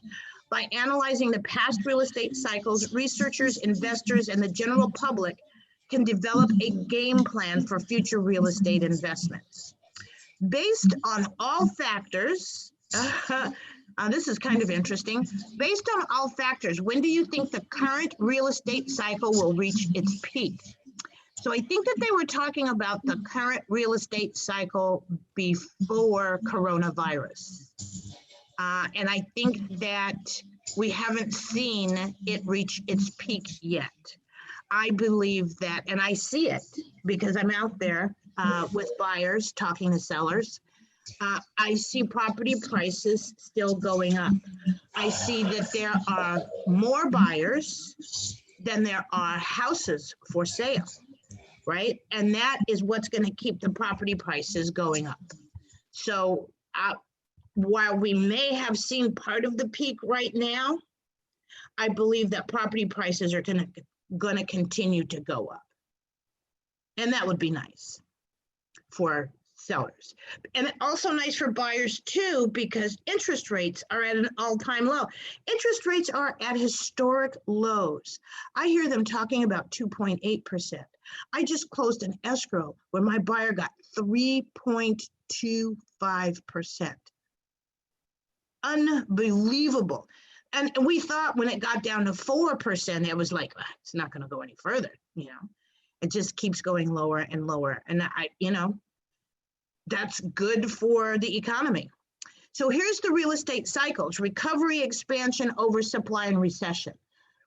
By analyzing the past real estate cycles, researchers, investors, and the general public can develop a game plan for future real estate investments. Based on all factors, this is kind of interesting. Based on all factors, when do you think the current real estate cycle will reach its peak? So I think that they were talking about the current real estate cycle before coronavirus. And I think that we haven't seen it reach its peak yet. I believe that, and I see it because I'm out there with buyers talking to sellers. I see property prices still going up. I see that there are more buyers than there are houses for sale, right? And that is what's going to keep the property prices going up. So while we may have seen part of the peak right now, I believe that property prices are going to continue to go up. And that would be nice for sellers. And also nice for buyers too, because interest rates are at an all-time low. Interest rates are at historic lows. I hear them talking about 2.8%. I just closed an escrow where my buyer got 3.25%. Unbelievable. And we thought when it got down to 4%, it was like, it's not going to go any further. It just keeps going lower and lower. And that's good for the economy. So here's the real estate cycles: recovery, expansion, oversupply, and recession.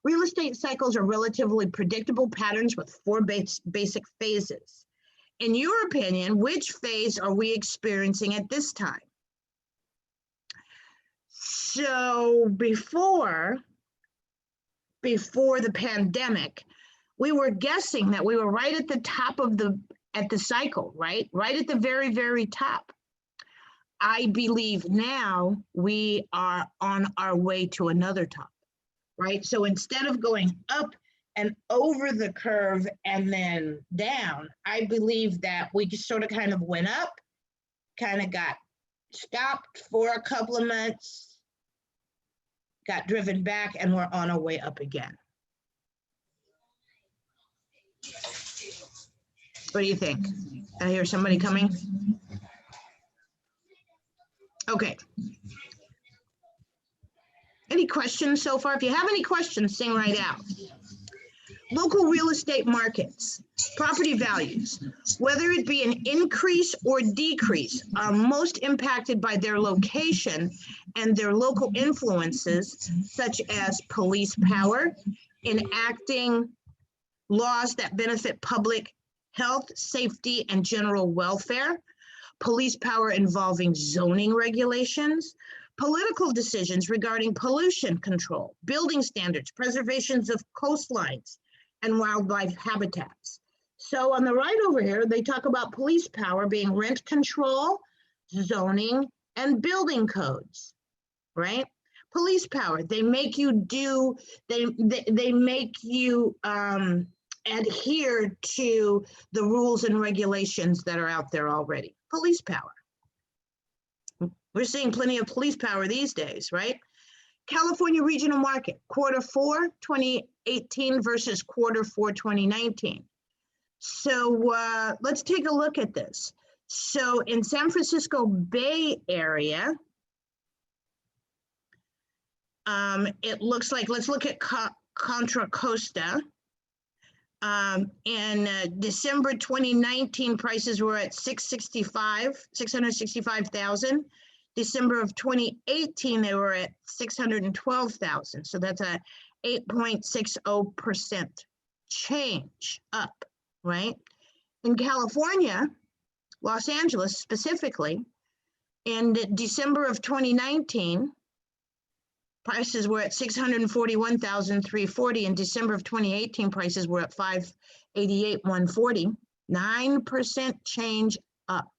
Real estate cycles are relatively predictable patterns with 4 basic phases. In your opinion, which phase are we experiencing at this time? So before the pandemic, we were guessing that we were right at the top of the cycle, right? Right at the very, very top. I believe now we are on our way to another top, right? So instead of going up and over the curve and then down, I believe that we just sort of kind of went up, kind of got stopped for a couple of months, got driven back, and we're on our way up again. What do you think? I hear somebody coming. Okay. Any questions so far? If you have any questions, sing right out. Local real estate markets, property values, whether it be an increase or decrease, are most impacted by their location and their local influences, such as police power, enacting laws that benefit public health, safety, and general welfare, police power involving zoning regulations, political decisions regarding pollution control, building standards, preservations of coastlines, and wildlife habitats. So on the right over here, they talk about police power being rent control, zoning, and building codes, right? Police power, they make you do, they make you adhere to the rules and regulations that are out there already. Police power. We're seeing plenty of police power these days, right? California regional market, Q4 2018 versus Q4 2019. So let's take a look at this. So in San Francisco Bay Area, it looks like, let's look at Contra Costa. In December 2019, prices were at 665,000. December of 2018, they were at 612,000. So that's a 8.60% change up, right? In California, Los Angeles specifically, in December of 2019, prices were at 641,340. In December of 2018, prices were at 588,140. 9% change up.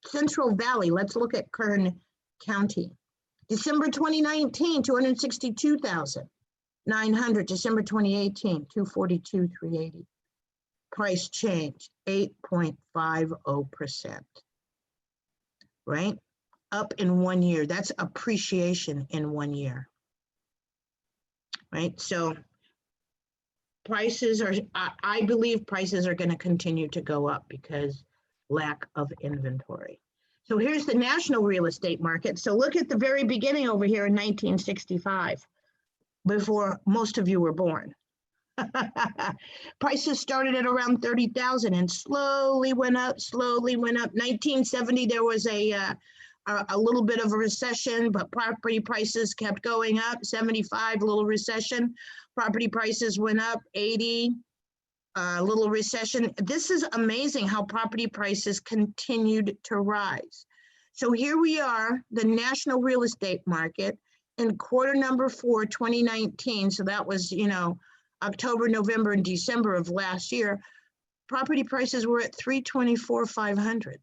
Central Valley, let's look at Kern County. December 2019, 262,900. December 2018, 242,380. Price change, 8.50%. Right? Up in 1 year. That's appreciation in 1 year. Right? So prices are, I believe prices are going to continue to go up because lack of inventory. So here's the national real estate market. So look at the very beginning over here in 1965, before most of you were born. Prices started at around 30,000 and slowly went up, 1970, there was a little bit of a recession, but property prices kept going up. 75, little recession. Property prices went up. 80, little recession. This is amazing how property prices continued to rise. So here we are, the national real estate market in Q4 2019. So that was, October, November, and December of last year. Property prices were at $324,500,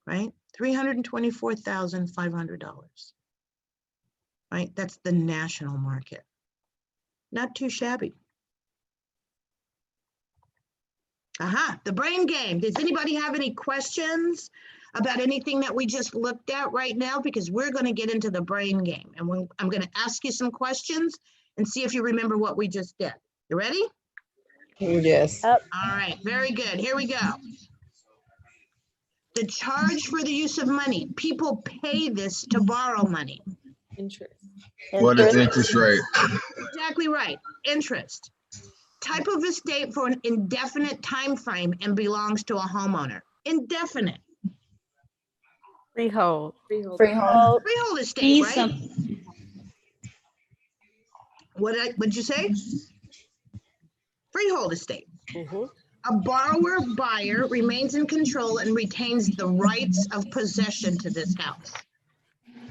right? $324,500, right? That's the national market. Not too shabby. Aha, the brain game. Does anybody have any questions about anything that we just looked at right now? Because we're going to get into the brain game, and I'm going to ask you some questions and see if you remember what we just did. You ready?
Yes.
All right, very good. Here we go. The charge for the use of money. People pay this to borrow money.
Interest.
What is interest rate?
Exactly right. Interest. Type of estate for an indefinite time frame and belongs to a homeowner. Indefinite.
Freehold.
Freehold estate, right? What'd you say? Freehold estate. A borrower buyer remains in control and retains the rights of possession to this house.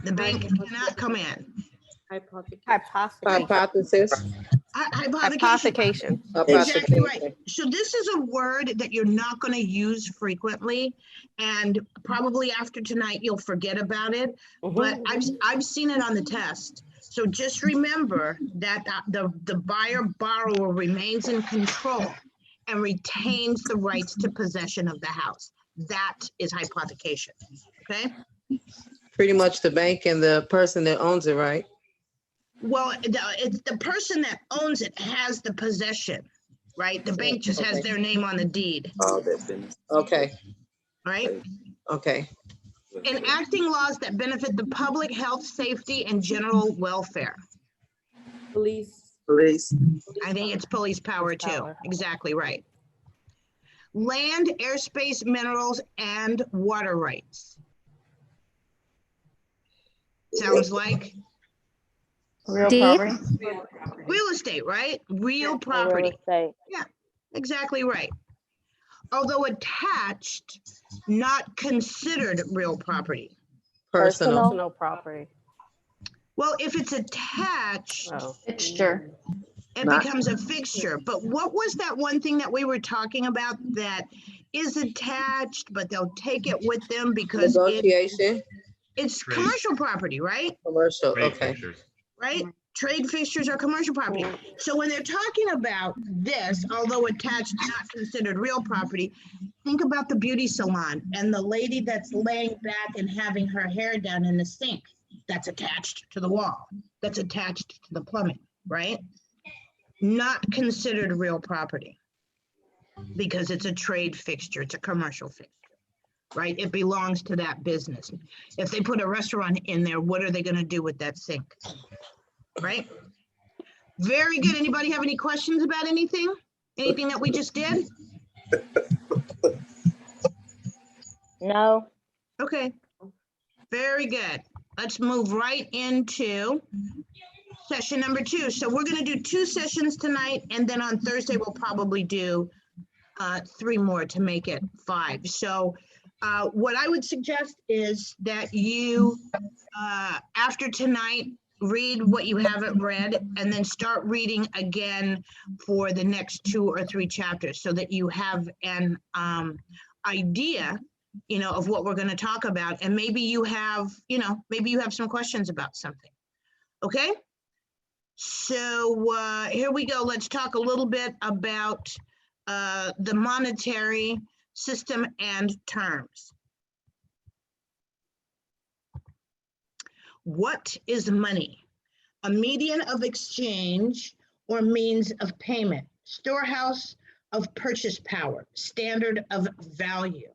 The bank cannot come in.
Hypothesis.
Hypothecation. Exactly right. So this is a word that you're not going to use frequently, and probably after tonight you'll forget about it. But I've seen it on the test. So just remember that the buyer borrower remains in control and retains the rights to possession of the house. That is hypothecation. Okay.
Pretty much the bank and the person that owns it, right?
Well, it's the person that owns it has the possession, right? The bank just has their name on the deed.
Okay.
Right?
Okay.
Enacting laws that benefit the public health, safety, and general welfare.
Police.
I think it's police power too. Exactly right. Land, airspace, minerals, and water rights. Sounds like
Real property.
real estate, right? Real property.
Real estate.
Yeah, exactly right. Although attached, not considered real property.
Personal.
property.
Well, if it's attached,
Fixture.
it becomes a fixture. But what was that one thing that we were talking about that is attached, but they'll take it with them because
Negotiation.
it's commercial property, right?
Commercial. Okay.
Right? Trade fixtures are commercial property. So when they're talking about this, although attached, not considered real property, think about the beauty salon and the lady that's laying back and having her hair done in the sink. That's attached to the wall. That's attached to the plumbing, right? Not considered real property because it's a trade fixture. It's a commercial fixture, right? It belongs to that business. If they put a restaurant in there, what are they going to do with that sink? Right? Very good. Anybody have any questions about anything? Anything that we just did?
No.
Okay. Very good. Let's move right into session number 2. So we're going to do 2 sessions tonight, and then on Thursday we'll probably do 3 more to make it 5. So what I would suggest is that you, after tonight, read what you haven't read and then start reading again for the next 2 or 3 chapters so that you have an idea, you know, of what we're going to talk about. And maybe you have, you know, maybe you have some questions about something. Okay. So here we go. Let's talk a little bit about the monetary system and terms. What is money? A medium of exchange or means of payment, storehouse of purchase power, standard of value.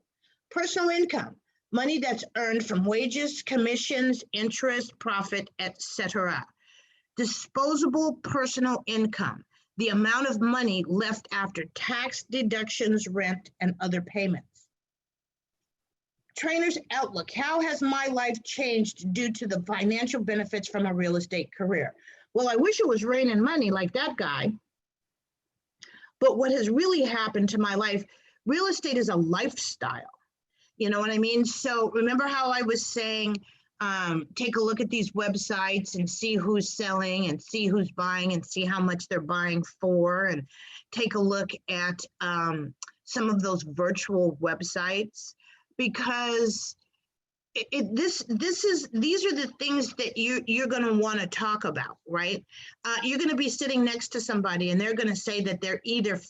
Personal income, money that's earned from wages, commissions, interest, profit, etc. Disposable personal income, the amount of money left after tax deductions, rent, and other payments. Trainer's outlook. How has my life changed due to the financial benefits from a real estate career? Well, I wish it was raining money like that guy. But what has really happened to my life, real estate is a lifestyle. You know what I mean? So remember how I was saying, take a look at these websites and see who's selling and see who's buying and see how much they're buying for, and take a look at some of those virtual websites. Because these are the things that you're going to want to talk about, right? You're going to be sitting next to somebody and they're going to say that they're either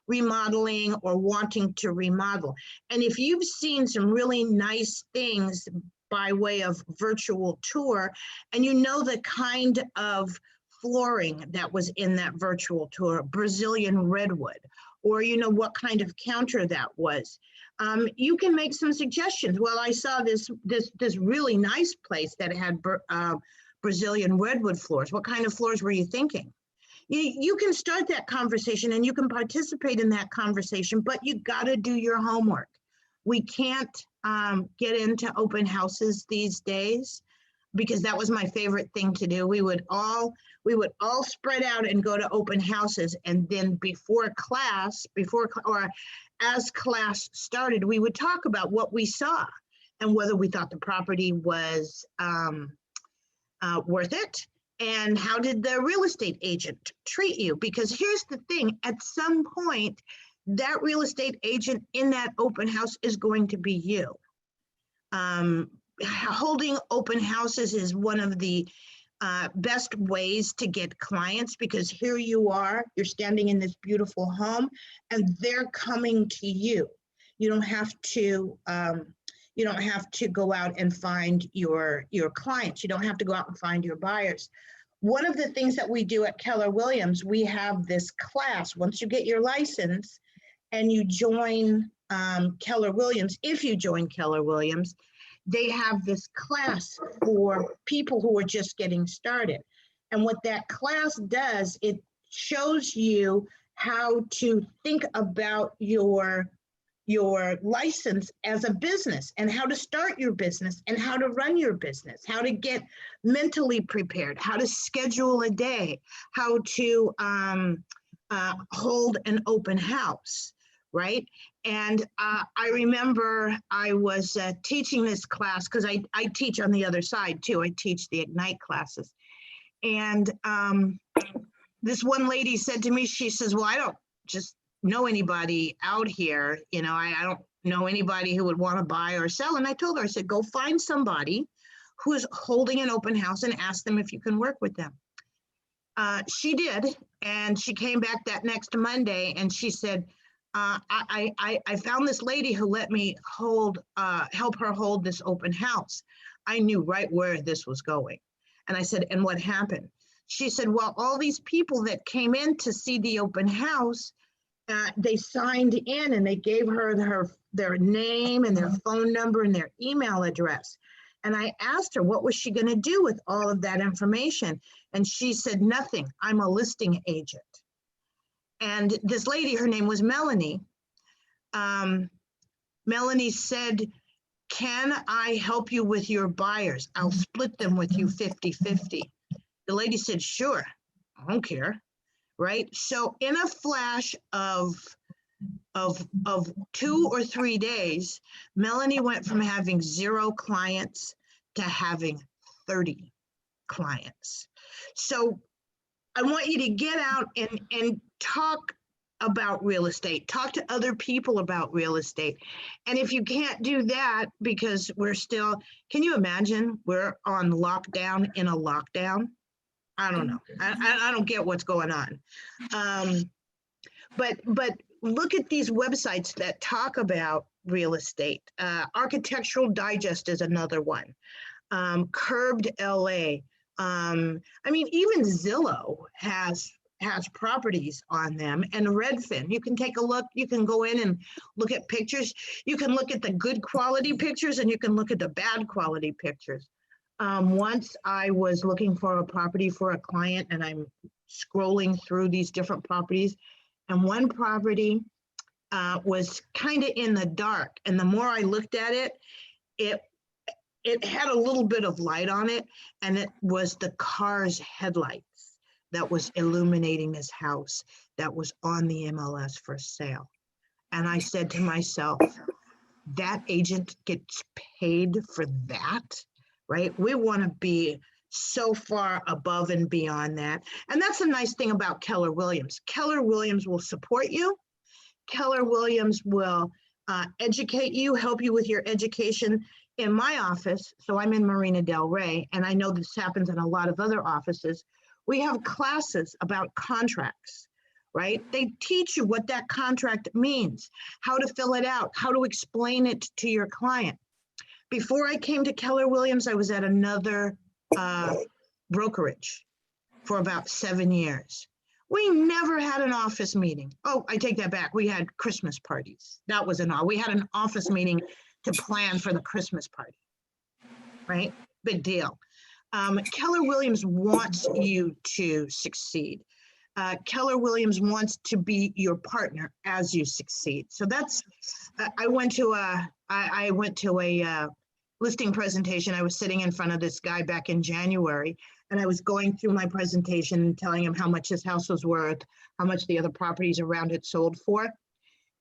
remodeling or wanting to remodel. And if you've seen some really nice things by way of virtual tour, and you know the kind of flooring that was in that virtual tour, Brazilian redwood, or you know what kind of counter that was. You can make some suggestions. Well, I saw this really nice place that had Brazilian redwood floors. What kind of floors were you thinking? You can start that conversation and you can participate in that conversation, but you got to do your homework. We can't get into open houses these days, because that was my favorite thing to do. We would all spread out and go to open houses, and then before class or as class started, we would talk about what we saw and whether we thought the property was worth it
And how did the real estate agent treat you? Because here's the thing, at some point, that real estate agent in that open house is going to be you. Holding open houses is one of the best ways to get clients, because here you are, you're standing in this beautiful home and they're coming to you. You don't have to go out and find your clients. You don't have to go out and find your buyers. One of the things that we do at Keller Williams, we have this class. Once you get your license and you join Keller Williams, if you join Keller Williams, they have this class for people who are just getting started. And what that class does, it shows you how to think about your license as a business, and how to start your business, and how to run your business, how to get mentally prepared, how to schedule a day, how to hold an open house, right? And I remember I was teaching this class, because I teach on the other side too. I teach the Ignite classes. And this one lady said to me, she says, well, I don't just know anybody out here. You know, I don't know anybody who would want to buy or sell. And I told her, I said, go find somebody who is holding an open house and ask them if you can work with them. She did. And she came back that next Monday and she said, I found this lady who let me help her hold this open house. I knew right where this was going. And I said, and what happened? She said, well, all these people that came in to see the open house, they signed in and they gave her their name and their phone number and their email address. And I asked her, what was she going to do with all of that information? And she said, nothing. I'm a listing agent. And this lady, her name was Melanie. Melanie said, can I help you with your buyers? I'll split them with you 50-50. The lady said, sure, I don't care, right? So in a flash of 2 or 3 days, Melanie went from having 0 clients to having 30 clients. So I want you to get out and talk about real estate, talk to other people about real estate. And if you can't do that, because we're still, can you imagine we're on lockdown in a lockdown? I don't know. I don't get what's going on. But look at these websites that talk about real estate. Architectural Digest is another one. Curbed LA. I mean, even Zillow has properties on them, and Redfin. You can take a look. You can go in and look at pictures. You can look at the good quality pictures and you can look at the bad quality pictures. Once I was looking for a property for a client and I'm scrolling through these different properties, and one property was kind of in the dark. And the more I looked at it, it had a little bit of light on it, and it was the car's headlights that was illuminating this house that was on the MLS for sale. And I said to myself, that agent gets paid for that, right? We want to be so far above and beyond that. And that's the nice thing about Keller Williams. Keller Williams will support you. Keller Williams will educate you, help you with your education. In my office, so I'm in Marina Del Rey, and I know this happens in a lot of other offices, we have classes about contracts, right? They teach you what that contract means, how to fill it out, how to explain it to your client. Before I came to Keller Williams, I was at another brokerage for about 7 years. We never had an office meeting. Oh, I take that back. We had Christmas parties. That was we had an office meeting to plan for the Christmas party, right? Big deal. Keller Williams wants you to succeed. Keller Williams wants to be your partner as you succeed. So that's, I went to a listing presentation. I was sitting in front of this guy back in January, and I was going through my presentation and telling him how much his house was worth, how much the other properties around it sold for.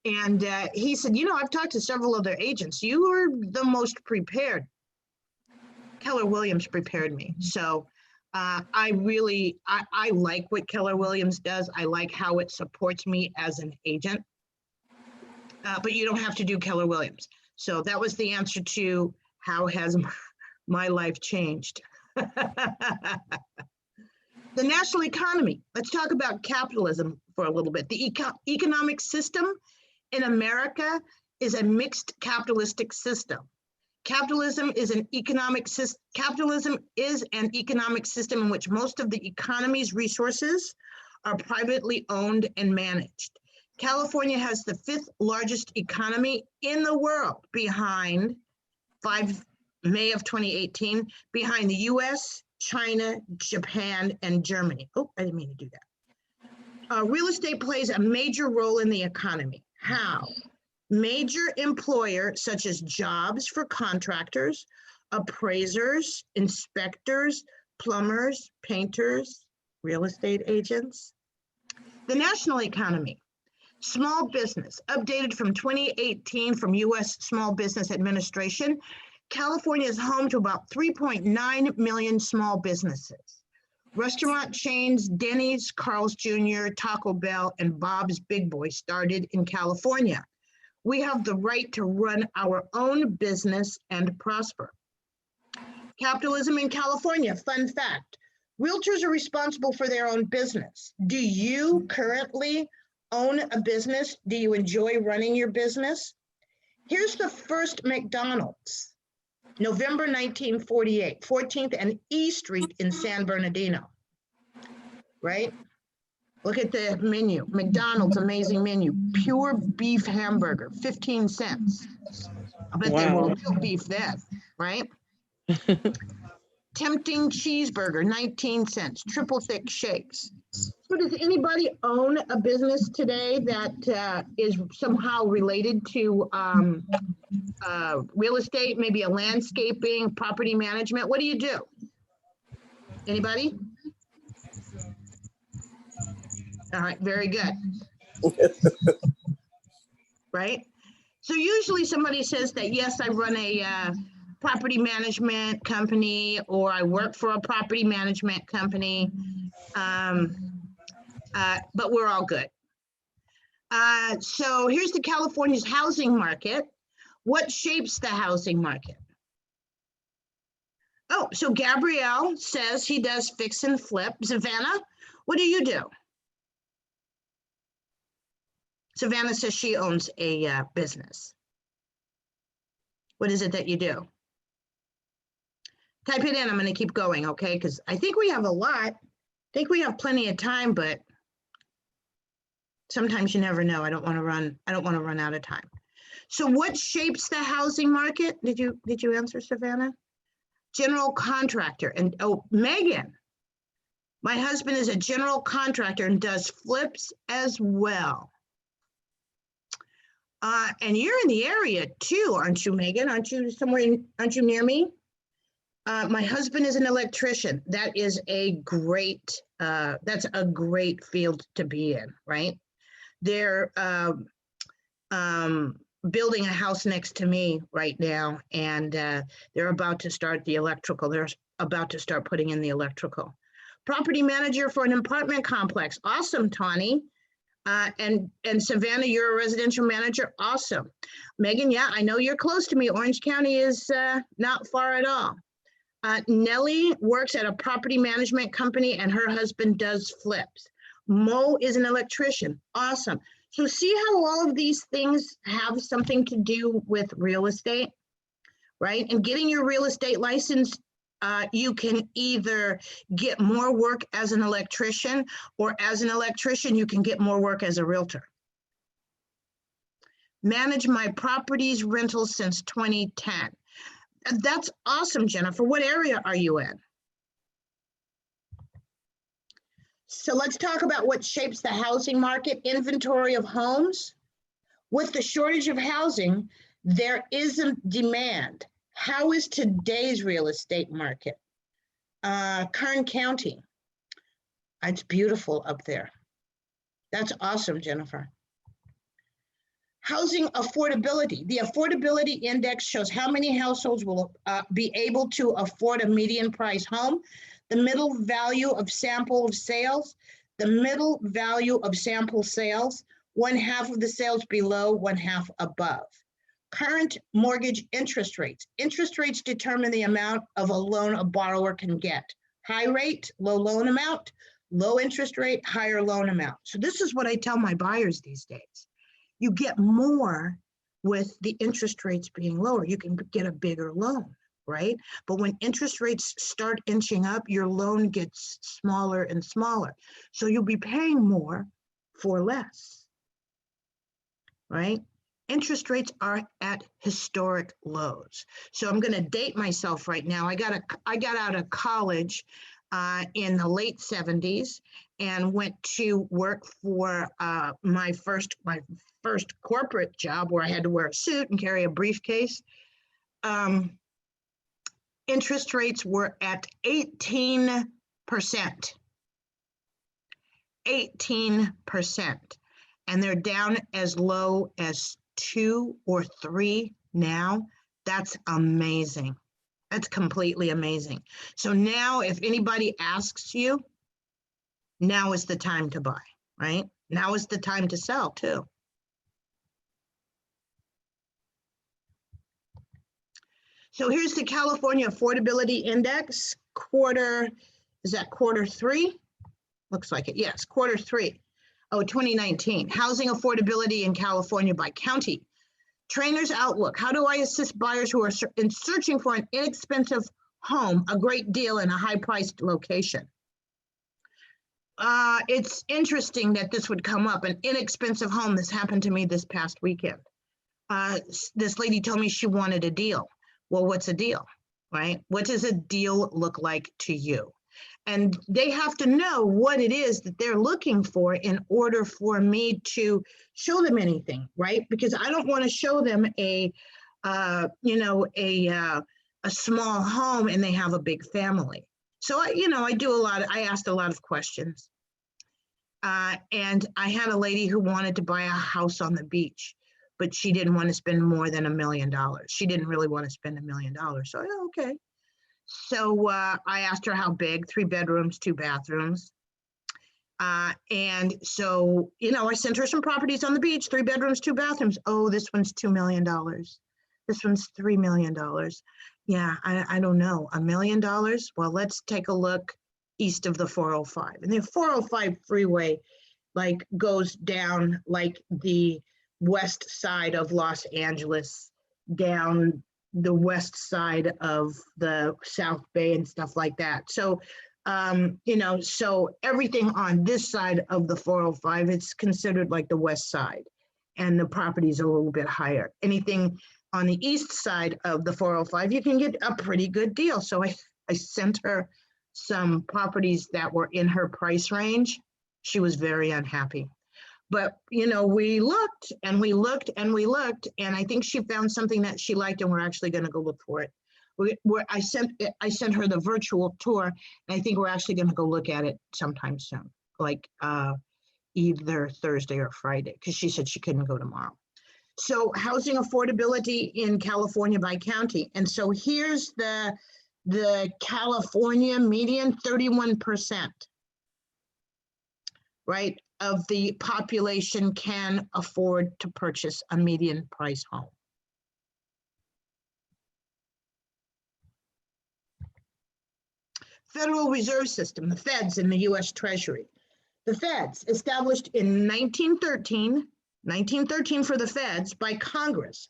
And he said, you know, I've talked to several other agents. You are the most prepared. Keller Williams prepared me. So I like what Keller Williams does. I like how it supports me as an agent. But you don't have to do Keller Williams. So that was the answer to how has my life changed. The national economy. Let's talk about capitalism for a little bit. The economic system in America is a mixed capitalistic system. Capitalism is an economic system in which most of the economy's resources are privately owned and managed. California has the 5th largest economy in the world behind May of 2018, behind the US, China, Japan, and Germany. Oh, I didn't mean to do that. Real estate plays a major role in the economy. How? Major employers such as jobs for contractors, appraisers, inspectors, plumbers, painters, real estate agents. The national economy. Small business, updated from 2018 from US Small Business Administration. California is home to about 3.9 million small businesses. Restaurant chains, Denny's, Carl's Jr., Taco Bell, and Bob's Big Boy started in California. We have the right to run our own business and prosper. Capitalism in California, fun fact. Realtors are responsible for their own business. Do you currently own a business? Do you enjoy running your business? Here's the first McDonald's. November 1948, 14th and E Street in San Bernardino, right? Look at the menu, McDonald's amazing menu, pure beef hamburger, 15 cents. I bet they were real beef then, right? Tempting cheeseburger, 19 cents, triple thick shakes. So does anybody own a business today that is somehow related to real estate, maybe a landscaping, property management? What do you do? Anybody? All right, very good. Right? So usually somebody says that, yes, I run a property management company, or I work for a property management company, but we're all good. So here's the California's housing market. What shapes the housing market? Oh, so Gabrielle says he does fix and flip. Savannah, what do you do? Savannah says she owns a business. What is it that you do? Type it in. I'm going to keep going, okay? Because I think we have a lot. I think we have plenty of time, but sometimes you never know. I don't want to run out of time. So what shapes the housing market? Did you answer, Savannah? General contractor. And oh, Megan, my husband is a general contractor and does flips as well. And you're in the area too, aren't you, Megan? Aren't you near me? My husband is an electrician. That is that's a great field to be in, right? They're building a house next to me right now, and they're about to start the electrical. They're about to start putting in the electrical. Property manager for an apartment complex. Awesome, Tawny. And Savannah, you're a residential manager. Awesome. Megan, yeah, I know you're close to me. Orange County is not far at all. Nellie works at a property management company and her husband does flips. Mo is an electrician. Awesome. So see how all of these things have something to do with real estate, right? And getting your real estate license, you can either get more work as an electrician, or as an electrician, you can get more work as a realtor. Manage my properties rentals since 2010. That's awesome, Jennifer. What area are you in? So let's talk about what shapes the housing market. Inventory of homes. With the shortage of housing, there isn't demand. How is today's real estate market? Kern County. It's beautiful up there. That's awesome, Jennifer. Housing affordability. The affordability index shows how many households will be able to afford a median price home. the middle value of sample sales, the middle value of sample sales, 1/2 of the sales below, 1/2 above. Current mortgage interest rates. Interest rates determine the amount of a loan a borrower can get. High rate, low loan amount, low interest rate, higher loan amount. So this is what I tell my buyers these days. You get more with the interest rates being lower. You can get a bigger loan, right? But when interest rates start inching up, your loan gets smaller and smaller. So you'll be paying more for less, right? Interest rates are at historic lows. So I'm going to date myself right now. I got out of college in the late 70s and went to work for my first corporate job where I had to wear a suit and carry a briefcase. Interest rates were at 18%. 18%. And they're down as low as 2 or 3 now. That's amazing. That's completely amazing. So now if anybody asks you, now is the time to buy, right? Now is the time to sell too. So here's the California Affordability Index, is that quarter 3? Looks like it, yes, quarter 3. Oh, 2019, housing affordability in California by county. Trainer's Outlook, how do I assist buyers who are searching for an inexpensive home, a great deal in a high-priced location? It's interesting that this would come up, an inexpensive home. This happened to me this past weekend. This lady told me she wanted a deal. Well, what's a deal, right? What does a deal look like to you? And they have to know what it is that they're looking for in order for me to show them anything, right? Because I don't want to show them a small home and they have a big family. So I asked a lot of questions. And I had a lady who wanted to buy a house on the beach, but she didn't want to spend more than $1 million. She didn't really want to spend $1 million. So, okay. So I asked her how big, 3 bedrooms, 2 bathrooms. And so, I sent her some properties on the beach, 3 bedrooms, 2 bathrooms. Oh, this one's $2 million. This one's $3 million. Yeah, I don't know, $1 million? Well, let's take a look east of the 405. And the 405 freeway goes down like the west side of Los Angeles, down the west side of the South Bay and stuff like that. So, so everything on this side of the 405, it's considered like the west side, and the properties are a little bit higher. Anything on the east side of the 405, you can get a pretty good deal. So I sent her some properties that were in her price range. She was very unhappy. But, we looked and we looked and we looked, and I think she found something that she liked, and we're actually going to go look for it. I sent her the virtual tour, and I think we're actually going to go look at it sometime soon, like either Thursday or Friday, because she said she couldn't go tomorrow. So housing affordability in California by county. And so here's the California median, 31%, right, of the population can afford to purchase a median price home. Federal Reserve System, the Feds in the US Treasury. The Feds, established in 1913 for the Feds by Congress,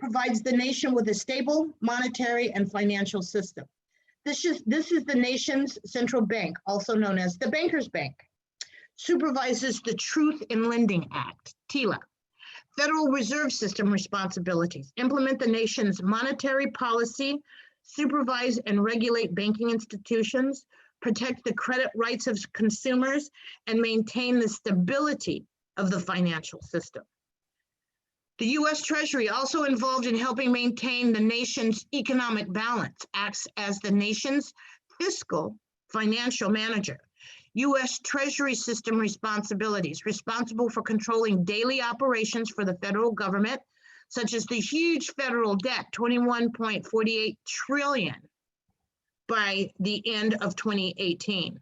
provides the nation with a stable monetary and financial system. This is the nation's central bank, also known as the Banker's Bank. Supervises the Truth in Lending Act, TILA. Federal Reserve System responsibilities: implement the nation's monetary policy, supervise and regulate banking institutions, protect the credit rights of consumers, and maintain the stability of the financial system. The U.S. Treasury, also involved in helping maintain the nation's economic balance, acts as the nation's fiscal financial manager. U.S. Treasury System responsibilities: responsible for controlling daily operations for the federal government, such as the huge federal debt, $21.48 trillion, by the end of 2018.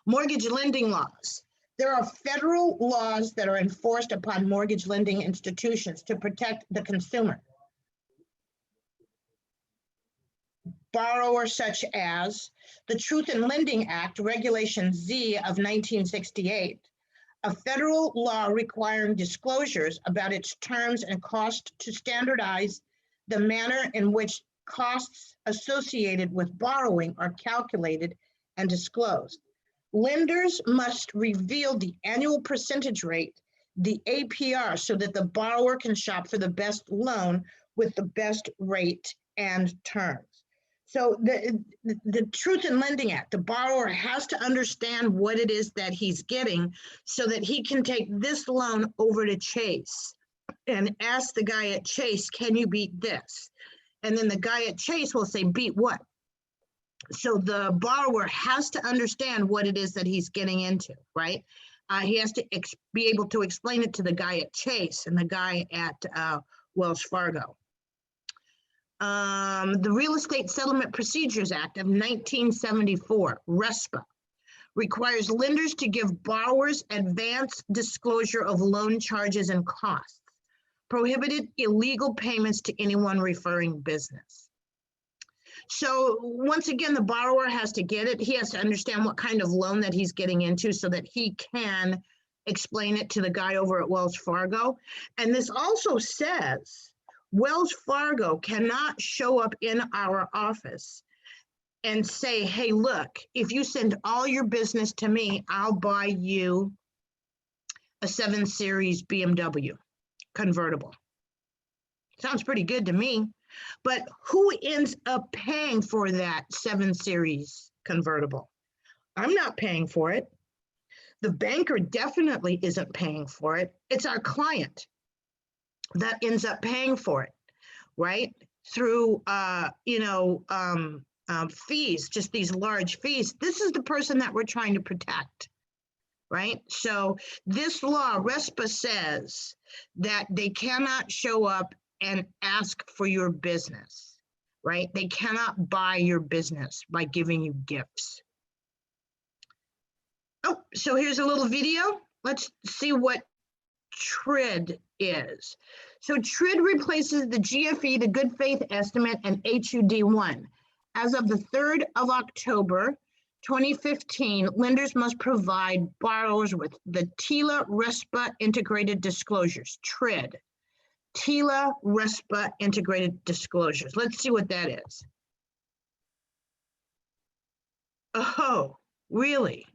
Mortgage lending laws. There are federal laws that are enforced upon mortgage lending institutions to protect the consumer. Borrowers such as the Truth in Lending Act, Regulation Z of 1968, a federal law requiring disclosures about its terms and costs to standardize the manner in which costs associated with borrowing are calculated and disclosed. Lenders must reveal the annual percentage rate, the APR, so that the borrower can shop for the best loan with the best rate and terms. So the Truth in Lending Act, the borrower has to understand what it is that he's getting so that he can take this loan over to Chase and ask the guy at Chase, can you beat this? And then the guy at Chase will say, beat what? So the borrower has to understand what it is that he's getting into, right? He has to be able to explain it to the guy at Chase and the guy at Wells Fargo. The Real Estate Settlement Procedures Act of 1974, RESPA, requires lenders to give borrowers advance disclosure of loan charges and costs, prohibited illegal payments to anyone referring business. So once again, the borrower has to get it. He has to understand what kind of loan that he's getting into so that he can explain it to the guy over at Wells Fargo. And this also says Wells Fargo cannot show up in our office and say, hey, look, if you send all your business to me, I'll buy you a 7 Series BMW convertible. Sounds pretty good to me. But who ends up paying for that 7 Series convertible? I'm not paying for it. The banker definitely isn't paying for it. It's our client that ends up paying for it, right? Through, fees, just these large fees. This is the person that we're trying to protect, right? So this law, RESPA, says that they cannot show up and ask for your business, right? They cannot buy your business by giving you gifts. Oh, so here's a little video. Let's see what TRID is. So TRID replaces the GFE, the good faith estimate, and HUD1. As of the 3rd of October, 2015, lenders must provide borrowers with the TILA RESPA integrated disclosures, TRID. TILA RESPA integrated disclosures. Let's see what that is. Oh, really?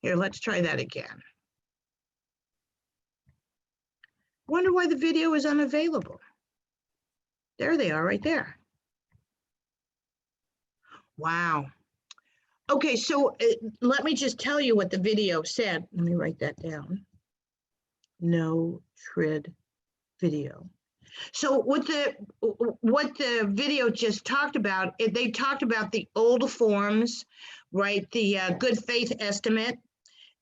Here, let's try that again. Wonder why the video is unavailable. There they are right there. Wow. Okay, so let me just tell you what the video said. Let me write that down. No TRID video. So what the video just talked about, they talked about the old forms, right? The good faith estimate,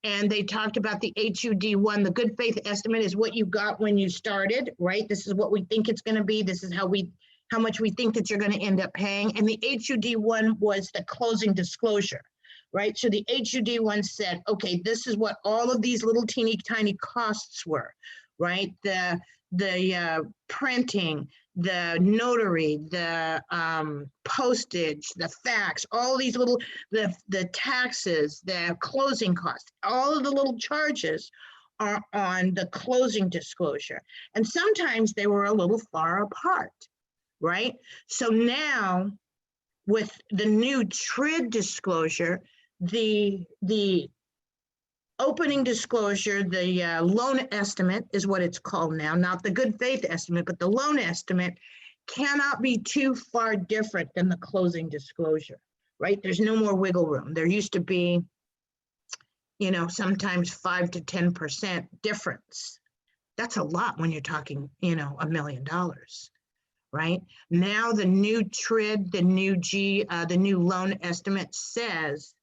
and they talked about the HUD1. The good faith estimate is what you got when you started, right? This is what we think it's going to be. This is how much we think that you're going to end up paying. And the HUD1 was the closing disclosure, right? So the HUD1 said, okay, this is what all of these little teeny tiny costs were, right? The printing, the notary, the postage, the fax, all these little, the taxes, the closing costs, all of the little charges are on the closing disclosure. And sometimes they were a little far apart, right? So now with the new TRID disclosure, the opening disclosure, the loan estimate is what it's called now, not the good faith estimate, but the loan estimate cannot be too far different than the closing disclosure, right? There's no more wiggle room. There used to be, sometimes 5 to 10% difference. That's a lot when you're talking, $1 million, right? Now the new TRID, the new loan estimate says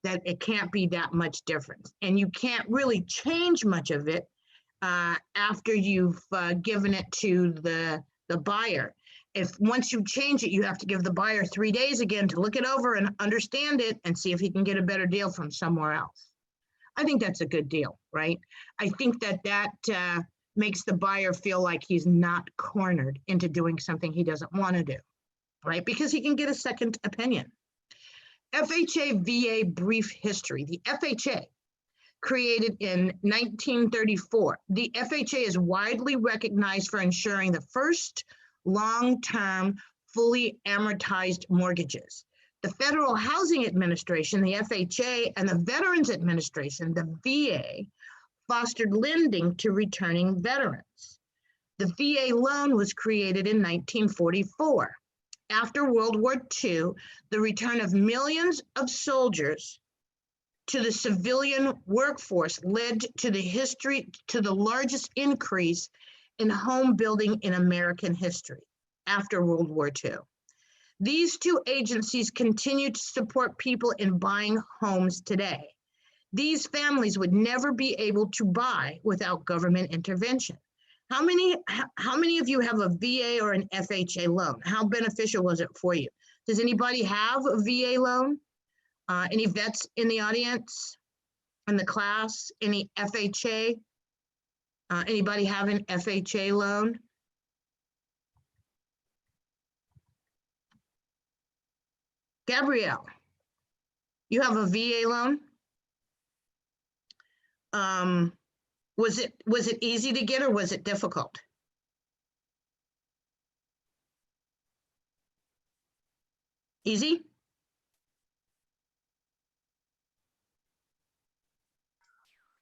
that it can't be that much difference. And you can't really change much of it after you've given it to the buyer. If once you change it, you have to give the buyer 3 days again to look it over and understand it and see if he can get a better deal from somewhere else. I think that's a good deal, right? I think that makes the buyer feel like he's not cornered into doing something he doesn't want to do, right? Because he can get a second opinion. FHA VA brief history. The FHA, created in 1934. The FHA is widely recognized for ensuring the first long-term, fully amortized mortgages. The Federal Housing Administration, the FHA, and the Veterans Administration, the VA, fostered lending to returning veterans. The VA loan was created in 1944. After World War II, the return of millions of soldiers to the civilian workforce led to the largest increase in home building in American history after World War II. These two agencies continue to support people in buying homes today. These families would never be able to buy without government intervention. How many of you have a VA or an FHA loan? How beneficial was it for you? Does anybody have a VA loan? Any vets in the audience, in the class? Any FHA? Anybody have an FHA loan? Gabrielle, you have a VA loan? Was it easy to get or was it difficult? Easy?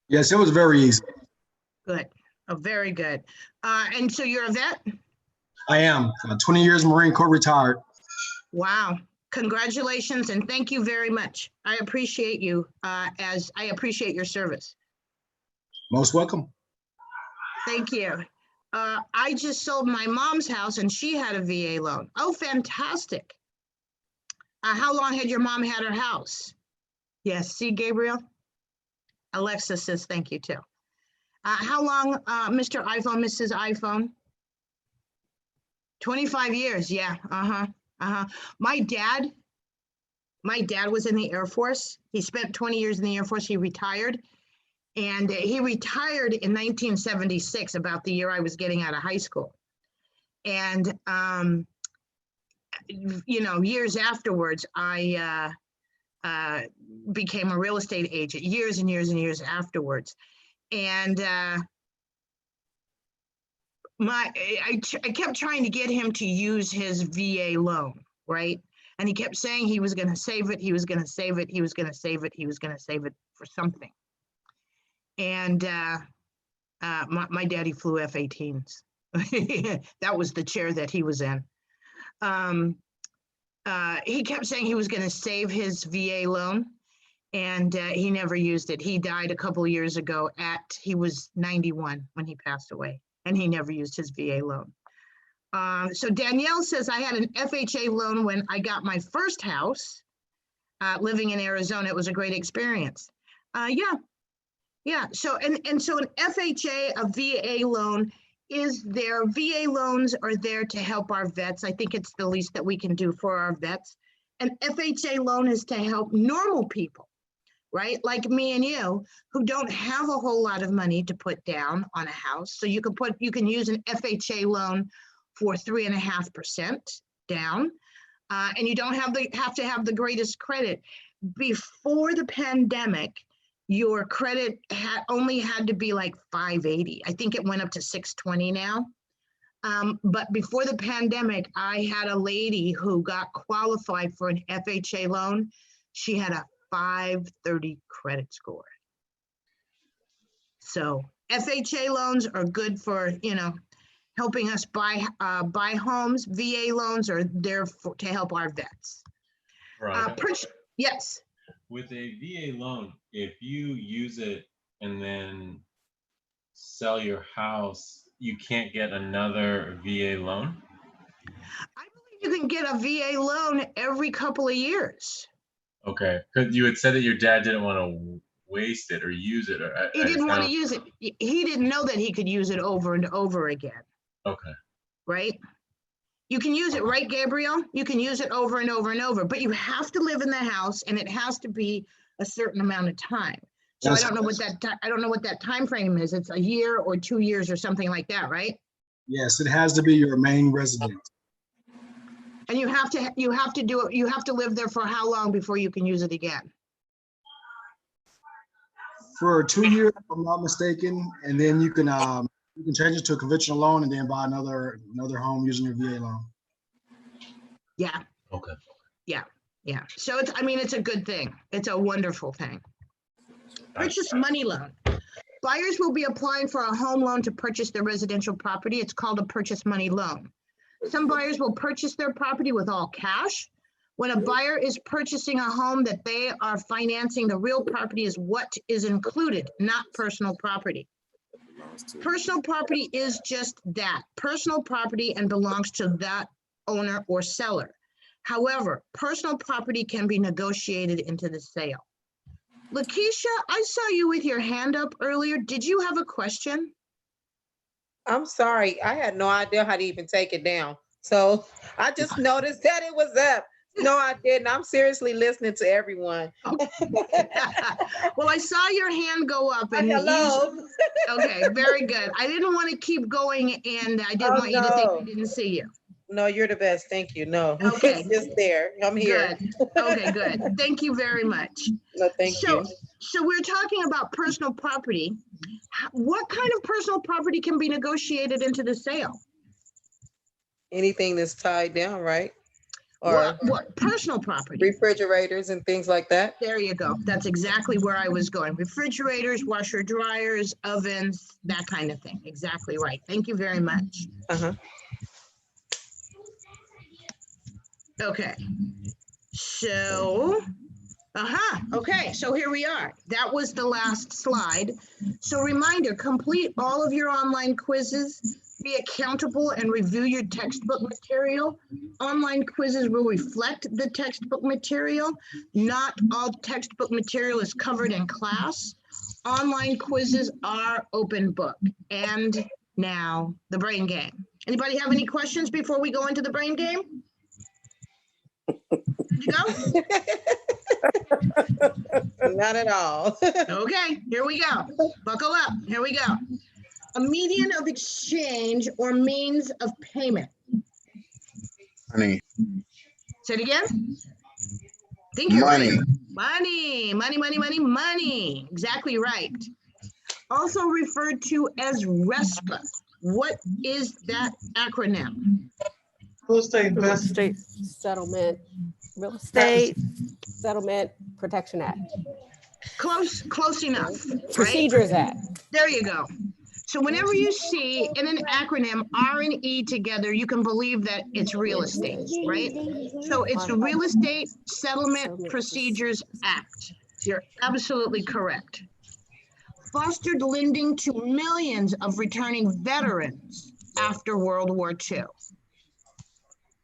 Yes, it was very easy.
Good. Oh, very good. And so you're a vet?
I am 20 years Marine Corps retired.
Wow. Congratulations and thank you very much. I appreciate you as I appreciate your service.
Most welcome.
Thank you. I just sold my mom's house and she had a VA loan. Oh, fantastic. How long had your mom had her house? Yes, see, Gabriel? Alexa says thank you too. How long, Mr. iPhone, Mrs. iPhone? 25 years, yeah, My dad was in the Air Force. He spent 20 years in the Air Force, he retired. And he retired in 1976, about the year I was getting out of high school. And, you know, years afterwards, I became a real estate agent, years and years and years afterwards. And I kept trying to get him to use his VA loan, right? And he kept saying he was going to save it, he was going to save it, he was going to save it, he was going to save it for something. And my daddy flew F-18s. That was the chair that he was in. He kept saying he was going to save his VA loan, and he never used it. He died a couple of years ago he was 91 when he passed away, and he never used his VA loan. So Danielle says, I had an FHA loan when I got my first house living in Arizona. It was a great experience. Yeah. So, and so an FHA, a VA loan is there. VA loans are there to help our vets. I think it's the least that we can do for our vets. An FHA loan is to help normal people, right? Like me and you, who don't have a whole lot of money to put down on a house. So you can use an FHA loan for 3.5% down, and you don't have to have the greatest credit. Before the pandemic, your credit only had to be like 580. I think it went up to 620 now. But before the pandemic, I had a lady who got qualified for an FHA loan. She had a 530 credit score. So FHA loans are good for, helping us buy homes. VA loans are there to help our vets.
Right.
Yes.
With a VA loan, if you use it and then sell your house, you can't get another VA loan?
I believe you can get a VA loan every couple of years.
Okay, because you had said that your dad didn't want to waste it or use it.
He didn't want to use it. He didn't know that he could use it over and over again.
Okay.
Right? You can use it, right, Gabriel? You can use it over and over and over, but you have to live in the house and it has to be a certain amount of time. So I don't know what that time frame is. It's a year or 2 years or something like that, right?
Yes, it has to be your main residence.
And you have to do it. You have to live there for how long before you can use it again?
For 2 years, if I'm not mistaken, and then you can change it to a conventional loan and then buy another home using your VA loan.
Yeah.
Okay.
Yeah. Yeah. So it's a good thing. It's a wonderful thing. Purchase money loan. Buyers will be applying for a home loan to purchase their residential property. It's called a purchase money loan. Some buyers will purchase their property with all cash. When a buyer is purchasing a home that they are financing, the real property is what is included, not personal property. Personal property is just that, personal property, and belongs to that owner or seller. However, personal property can be negotiated into the sale. Lakeisha, I saw you with your hand up earlier. Did you have a question?
I'm sorry. I had no idea how to even take it down. So I just noticed that it was up. No, I didn't. I'm seriously listening to everyone.
Well, I saw your hand go up. And
hello.
Okay, very good. I didn't want to keep going and I didn't want you to think I didn't see you.
No, you're the best. Thank you. No,
Okay.
it's just there. I'm here.
Good. Okay, good. Thank you very much.
No, thank you.
So we're talking about personal property. What kind of personal property can be negotiated into the sale?
Anything that's tied down, right? Or
what personal property?
Refrigerators and things like that.
There you go. That's exactly where I was going. Refrigerators, washer dryers, ovens, that kind of thing. Exactly right. Thank you very much. Okay. So, okay, so here we are. That was the last slide. So reminder, complete all of your online quizzes, be accountable and review your textbook material. Online quizzes will reflect the textbook material. Not all textbook material is covered in class. Online quizzes are open book. And now the brain game. Anybody have any questions before we go into the brain game? Did you go?
Not at all.
Okay, here we go. Buckle up. Here we go. A median of exchange or means of payment.
Money.
Say it again. Think you're
Money.
Right. Money. Exactly right. Also referred to as RESPA. What is that acronym?
Real estate
Real estate settlement. Real estate settlement protection act.
Close enough.
Procedures
right?
Act.
There you go. So whenever you see in an acronym R and E together, you can believe that it's real estate, right? So it's the Real Estate Settlement Procedures Act. You're absolutely correct. Fostered lending to millions of returning veterans after World War II.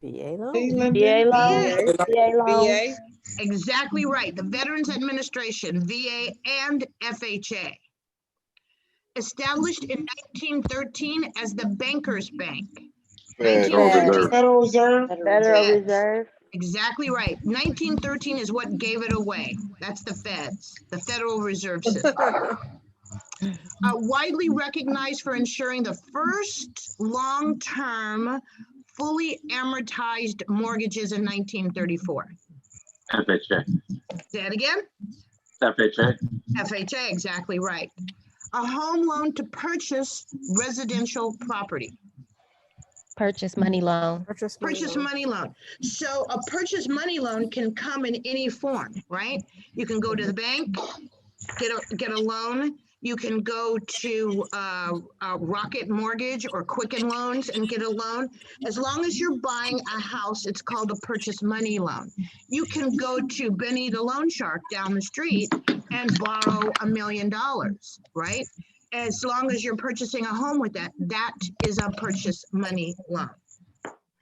VA loan.
VA loan. VA loan.
Exactly right. The Veterans Administration, VA and FHA. Established in 1913 as the Bankers Bank.
Federal Reserve.
Federal Reserve.
Exactly right. 1913 is what gave it away. That's the Feds, the Federal Reserve System. Widely recognized for ensuring the first long-term, fully amortized mortgages in 1934.
FHA.
Say it again.
FHA.
FHA, exactly right. A home loan to purchase residential property.
Purchase money loan.
Purchase money loan. So a purchase money loan can come in any form, right? You can go to the bank, get a loan. You can go to Rocket Mortgage or Quicken Loans and get a loan. As long as you're buying a house, it's called a purchase money loan. You can go to Benny the Loan Shark down the street and borrow $1 million, right? As long as you're purchasing a home with that, that is a purchase money loan.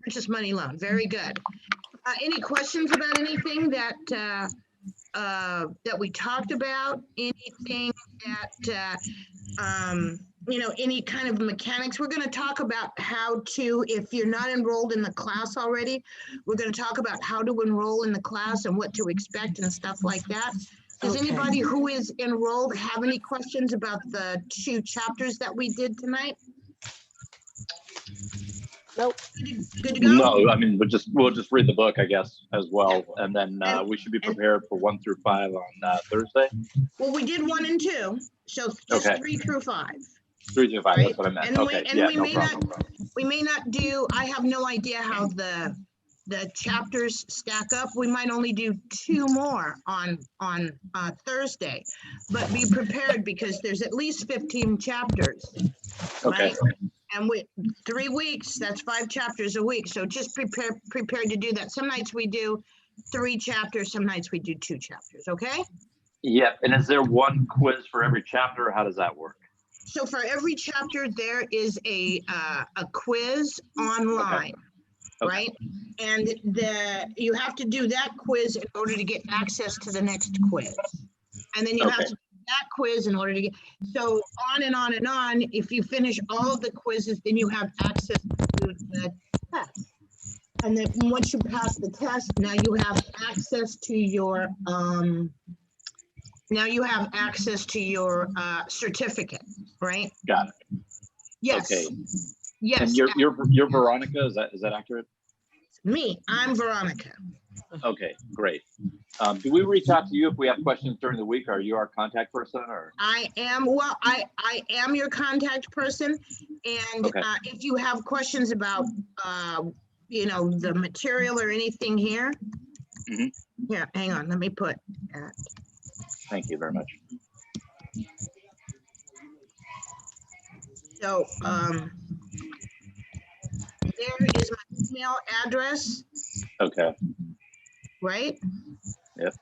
Purchase money loan, very good. Any questions about anything that that we talked about? Anything that you know, any kind of mechanics. We're going to talk about how to, if you're not enrolled in the class already, we're going to talk about how to enroll in the class and what to expect and stuff like that. Does
Okay.
anybody who is enrolled have any questions about the 2 chapters that we did tonight?
Nope.
Good to go?
No, I mean, we'll just read the book, I guess, as well. And then we should be prepared for 1 through 5 on Thursday.
Well, we did 1 and 2, so just
Okay.
3 through 5.
3 through 5, that's what I meant.
And
Okay, yeah,
we
no
may
problem.
not do, I have no idea how the chapters stack up. We might only do 2 more on Thursday, but be prepared because there's at least 15 chapters.
Okay.
Right? And with 3 weeks, that's 5 chapters a week. So just prepared to do that. Some nights we do 3 chapters, some nights we do 2 chapters, okay?
Yeah, and is there one quiz for every chapter, or how does that work?
So for every chapter, there is a quiz online, right? And you have to do that quiz in order to get access to the next quiz. And then you have to do that quiz in order to get, so on and on and on. If you finish all of the quizzes, then you have access to the test. And then once you pass the test, now you have access to your, certificate, right?
Got it.
Yes.
Okay.
Yes.
And you're Veronica, is that accurate?
Me, I'm Veronica.
Okay, great. Do we reach out to you if we have questions during the week? Are you our contact person, or?
I am your contact person. And if you have questions about, you know, the material or anything here, here, hang on, let me put that.
Thank you very much.
So, there is my email address,
Okay.
right?
Yep.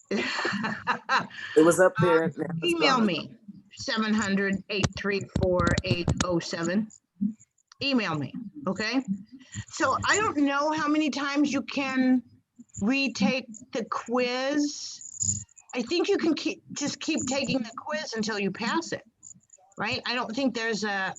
It was up there.
Email me, 700-834-807. Email me, okay? So I don't know how many times you can retake the quiz. I think you can just keep taking the quiz until you pass it, right? I don't think there is a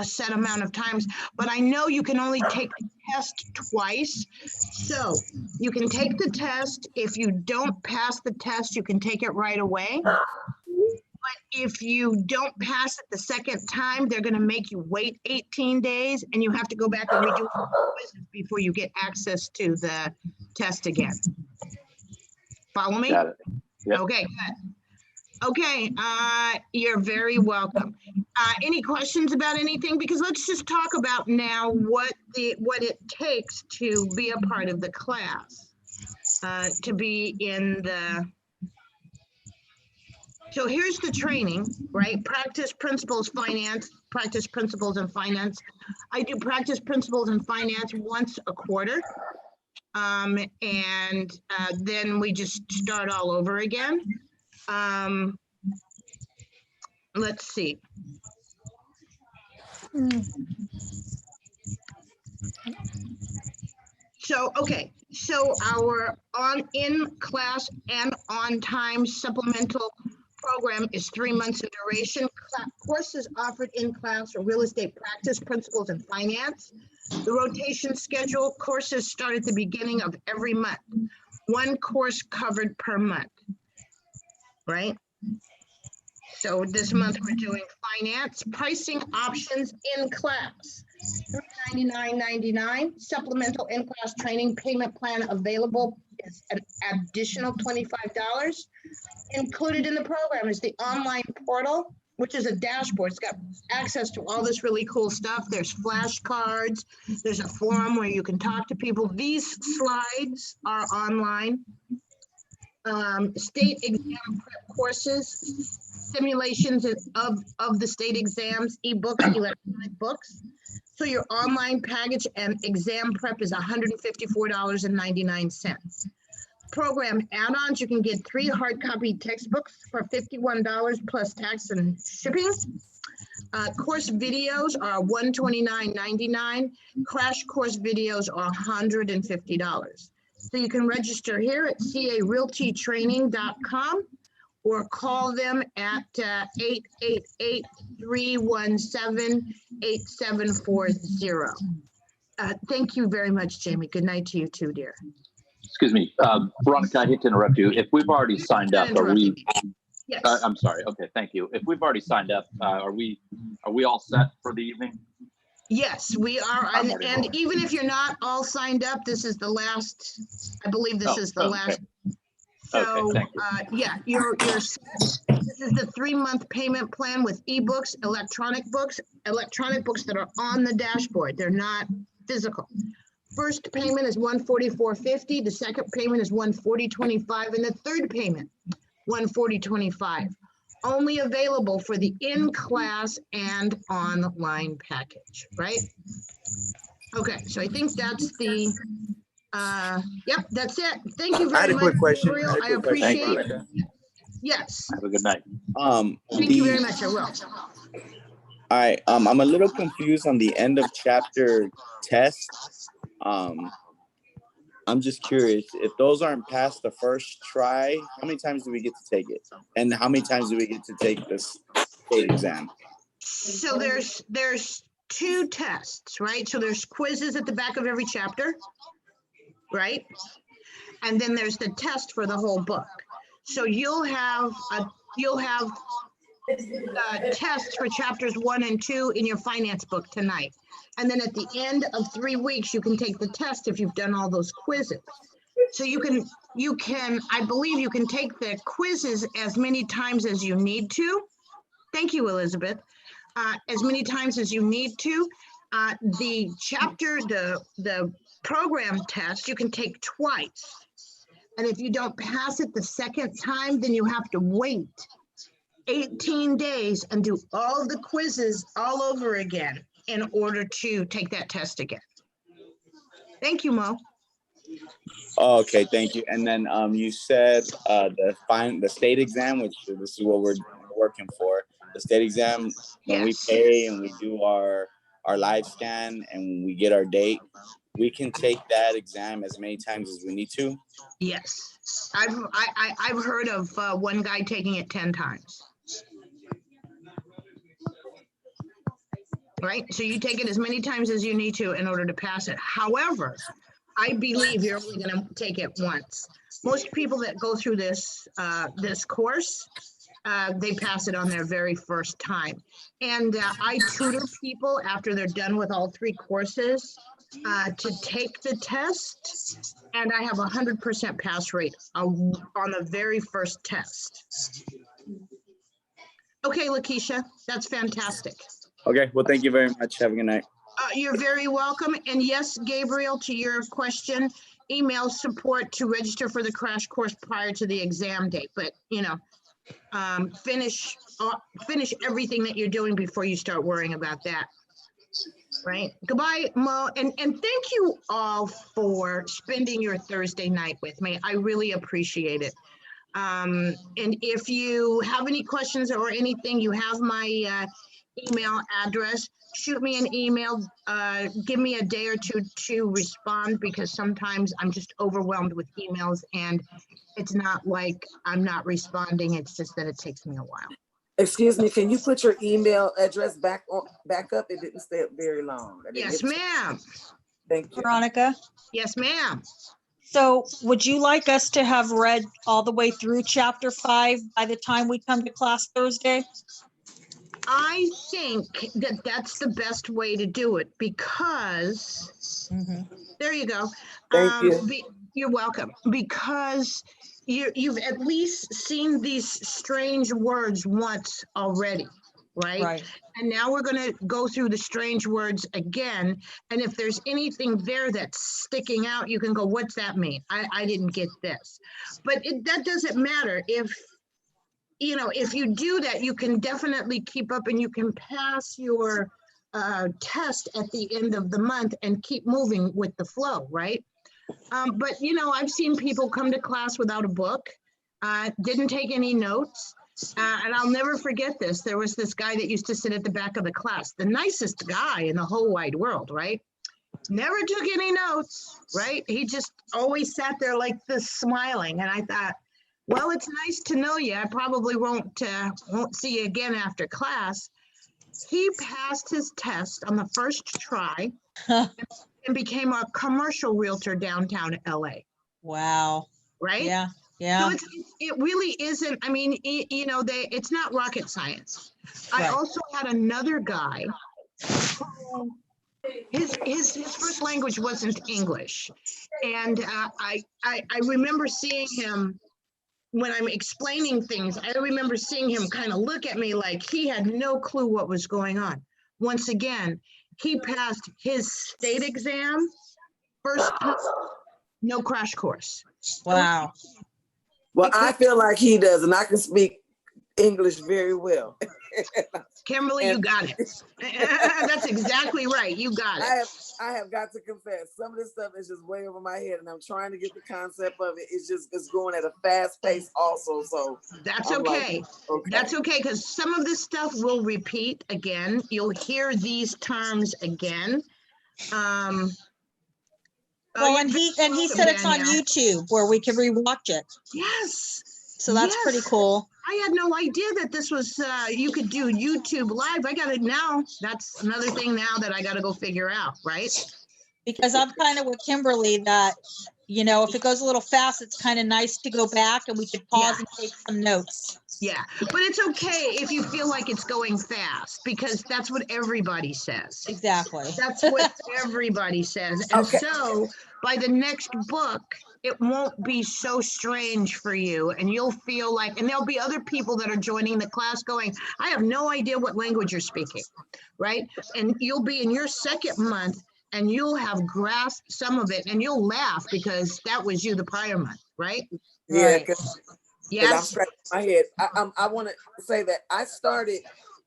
set amount of times, but I know you can only take the test twice. So you can take the test. If you don't pass the test, you can take it right away. But if you don't pass it the second time, they're going to make you wait 18 days and you have to go back and redo the quizzes before you get access to the test again. Follow me?
Got it. Yep.
Okay, good. Okay, you're very welcome. Any questions about anything? Because let's just talk about now what it takes to be a part of the class, to be in the. So here's the training, right? Practice principles, finance, practice principles in finance. I do practice principles in finance once a quarter. And then we just start all over again. Let's see. So, okay, so our in-class and on-time supplemental program is 3 months in duration. Courses offered in class are real estate practice, principles, and finance. The rotation schedule, courses start at the beginning of every month. 1 course covered per month, right? So this month we're doing finance, pricing options in class. $399.99. Supplemental in-class training payment plan available is an additional $25. Included in the program is the online portal, which is a dashboard. It's got access to all this really cool stuff. There's flashcards. There's a forum where you can talk to people. These slides are online. State exam prep courses, simulations of the state exams, ebooks, electronic books. So your online package and exam prep is $154.99. Program add-ons, you can get 3 hard copy textbooks for $51 plus tax and shipping. Course videos are $129.99. Crash course videos are $150. So you can register here at carealtytraining.com or call them at 888-317-8740. Thank you very much, Jamie. Good night to you too, dear.
Excuse me, Veronica, I hate to interrupt you. If we've already signed up, are we?
Yes.
I'm sorry. Okay, thank you. If we've already signed up, are we all set for the evening?
Yes, we are.
I'm
And,
already
and
rolling.
even if you're not all signed up, this is the last, I believe this is the last. So,
Okay, thank you.
yeah, this is the 3-month payment plan with ebooks, electronic books that are on the dashboard. They're not physical. First payment is $144.50. The second payment is $140.25, and the third payment, $140.25. Only available for the in-class and online package, right? Okay, so I think that's the, yep, that's it. Thank you
I had
very
a
much,
quick question.
Gabriel. I appreciate it. Yes,
Have a good night.
thank you very much, I will.
All right, I'm a little confused on the end of chapter test. I'm just curious, if those aren't passed the first try, how many times do we get to take it? And how many times do we get to take this state exam?
So there's 2 tests, right? So there's quizzes at the back of every chapter, right? And then there's the test for the whole book. So you'll have tests for chapters 1 and 2 in your finance book tonight. And then at the end of 3 weeks, you can take the test if you've done all those quizzes. So you can, I believe you can take the quizzes as many times as you need to. Thank you, Elizabeth. As many times as you need to. The chapter, the program test, you can take twice. And if you don't pass it the second time, then you have to wait 18 days and do all the quizzes all over again in order to take that test again. Thank you, Mo.
Okay, thank you. And then you said the state exam, which this is what we're working for. The state exam, when we pay and we do our live scan and we get our date, we can take that exam as many times as we need to.
Yes, I've heard of one guy taking it 10 times. Right, so you take it as many times as you need to in order to pass it. However, I believe you're only going to take it once. Most people that go through this course, they pass it on their very first time. And I tutor people after they're done with all 3 courses to take the test, and I have 100% pass rate on the very first test. Okay, Lakeisha, that's fantastic.
Okay, well, thank you very much. Have a good night.
You're very welcome. And yes, Gabriel, to your question, email support to register for the crash course prior to the exam date. But, you know, finish everything that you're doing before you start worrying about that. Right. Goodbye, Mo. And thank you all for spending your Thursday night with me. I really appreciate it. And if you have any questions or anything, you have my email address. Shoot me an email. Give me a day or 2 to respond, because sometimes I'm just overwhelmed with emails, and it's not like I'm not responding. It's just that it takes me a while.
Excuse me, can you put your email address back up? It didn't stay up very long.
Yes, ma'am.
Thank you.
Veronica?
Yes, ma'am.
So would you like us to have read all the way through chapter 5 by the time we come to class Thursday?
I think that that's the best way to do it, because there you go.
Thank you.
You're welcome. Because you've at least seen these strange words once already, right? And now we're going to go through the strange words again. And if there's anything there that's sticking out, you can go, what's that mean? I didn't get this. But that doesn't matter. If you do that, you can definitely keep up, and you can pass your test at the end of the month and keep moving with the flow, right? But, I've seen people come to class without a book, didn't take any notes. And I'll never forget this. There was this guy that used to sit at the back of the class, the nicest guy in the whole wide world, right? never took any notes, right? He just always sat there like this smiling. And I thought, well, it's nice to know you. I probably won't see you again after class. He passed his test on the first try and became a commercial realtor downtown LA.
Wow.
Right?
Yeah. Yeah.
So it really isn't, I mean, it's not rocket science. I
Right.
also had another guy who his first language wasn't English. And I remember seeing him when I'm explaining things, I remember seeing him kind of look at me like he had no clue what was going on. Once again, he passed his state exam, first time, no crash course.
Wow.
Well, I feel like he does, and I can speak English very well.
Kimberly, you got it. That's exactly right. You got it.
I have got to confess, some of this stuff is just way over my head, and I'm trying to get the concept of it. It's going at a fast pace also. So
that's
I'm
okay.
Like, okay.
That's okay, because some of this stuff will repeat again. You'll hear these terms again.
Well, and he said it's on YouTube where we can rewatch it.
Yes.
So that's pretty cool.
I had no idea that this was, you could do YouTube live. I got it now. That's another thing now that I got to go figure out, right?
Because I'm kind of with Kimberly that, if it goes a little fast, it's kind of nice to go back and we could pause and take some notes.
Yeah, but it's okay if you feel like it's going fast, because that's what everybody says.
Exactly.
That's what everybody says. And so by the next book, it won't be so strange for you, and you'll feel like, and there'll be other people that are joining the class going, I have no idea what language you're speaking, right? And you'll be in your second month and you'll have grasped some of it and you'll laugh because that was you the prior month, right?
Yeah.
Right.
Yes. I'm scratching my head. I want to say that I started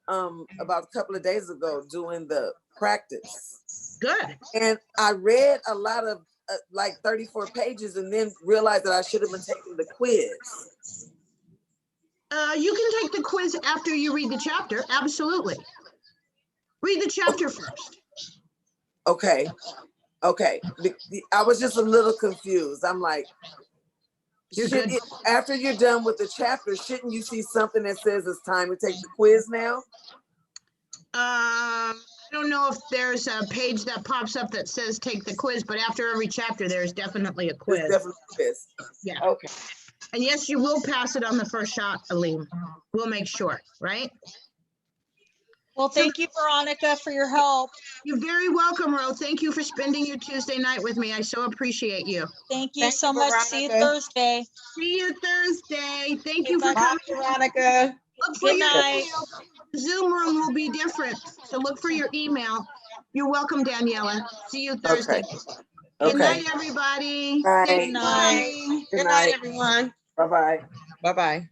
about a couple of days ago doing the practice.
Good.
And I read a lot of like 34 pages and then realized that I should have been taking the quiz.
You can take the quiz after you read the chapter. Absolutely. Read the chapter first.
Okay. I was just a little confused. I'm like, after you're done with the chapter, shouldn't you see something that says it's time to take the quiz now?
I don't know if there's a page that pops up that says take the quiz, but after every chapter, there's definitely a quiz.
There's definitely a quiz.
Yeah.
Okay.
And yes, you will pass it on the first shot, Aleem. We'll make sure, right?
Well, thank you, Veronica, for your help.
You're very welcome, Ro. Thank you for spending your Tuesday night with me. I so appreciate you.
Thank you so much.
Veronica.
See you Thursday.
See you Thursday. Thank you for
Bye,
coming.
Veronica.
Look for
Good
your
night.
email. Zoom room will be different, so look for your email. You're welcome, Daniela. See you Thursday. Good night, everybody.
Bye.
Good
night.
Good night, everyone.
Bye-bye.
Bye-bye.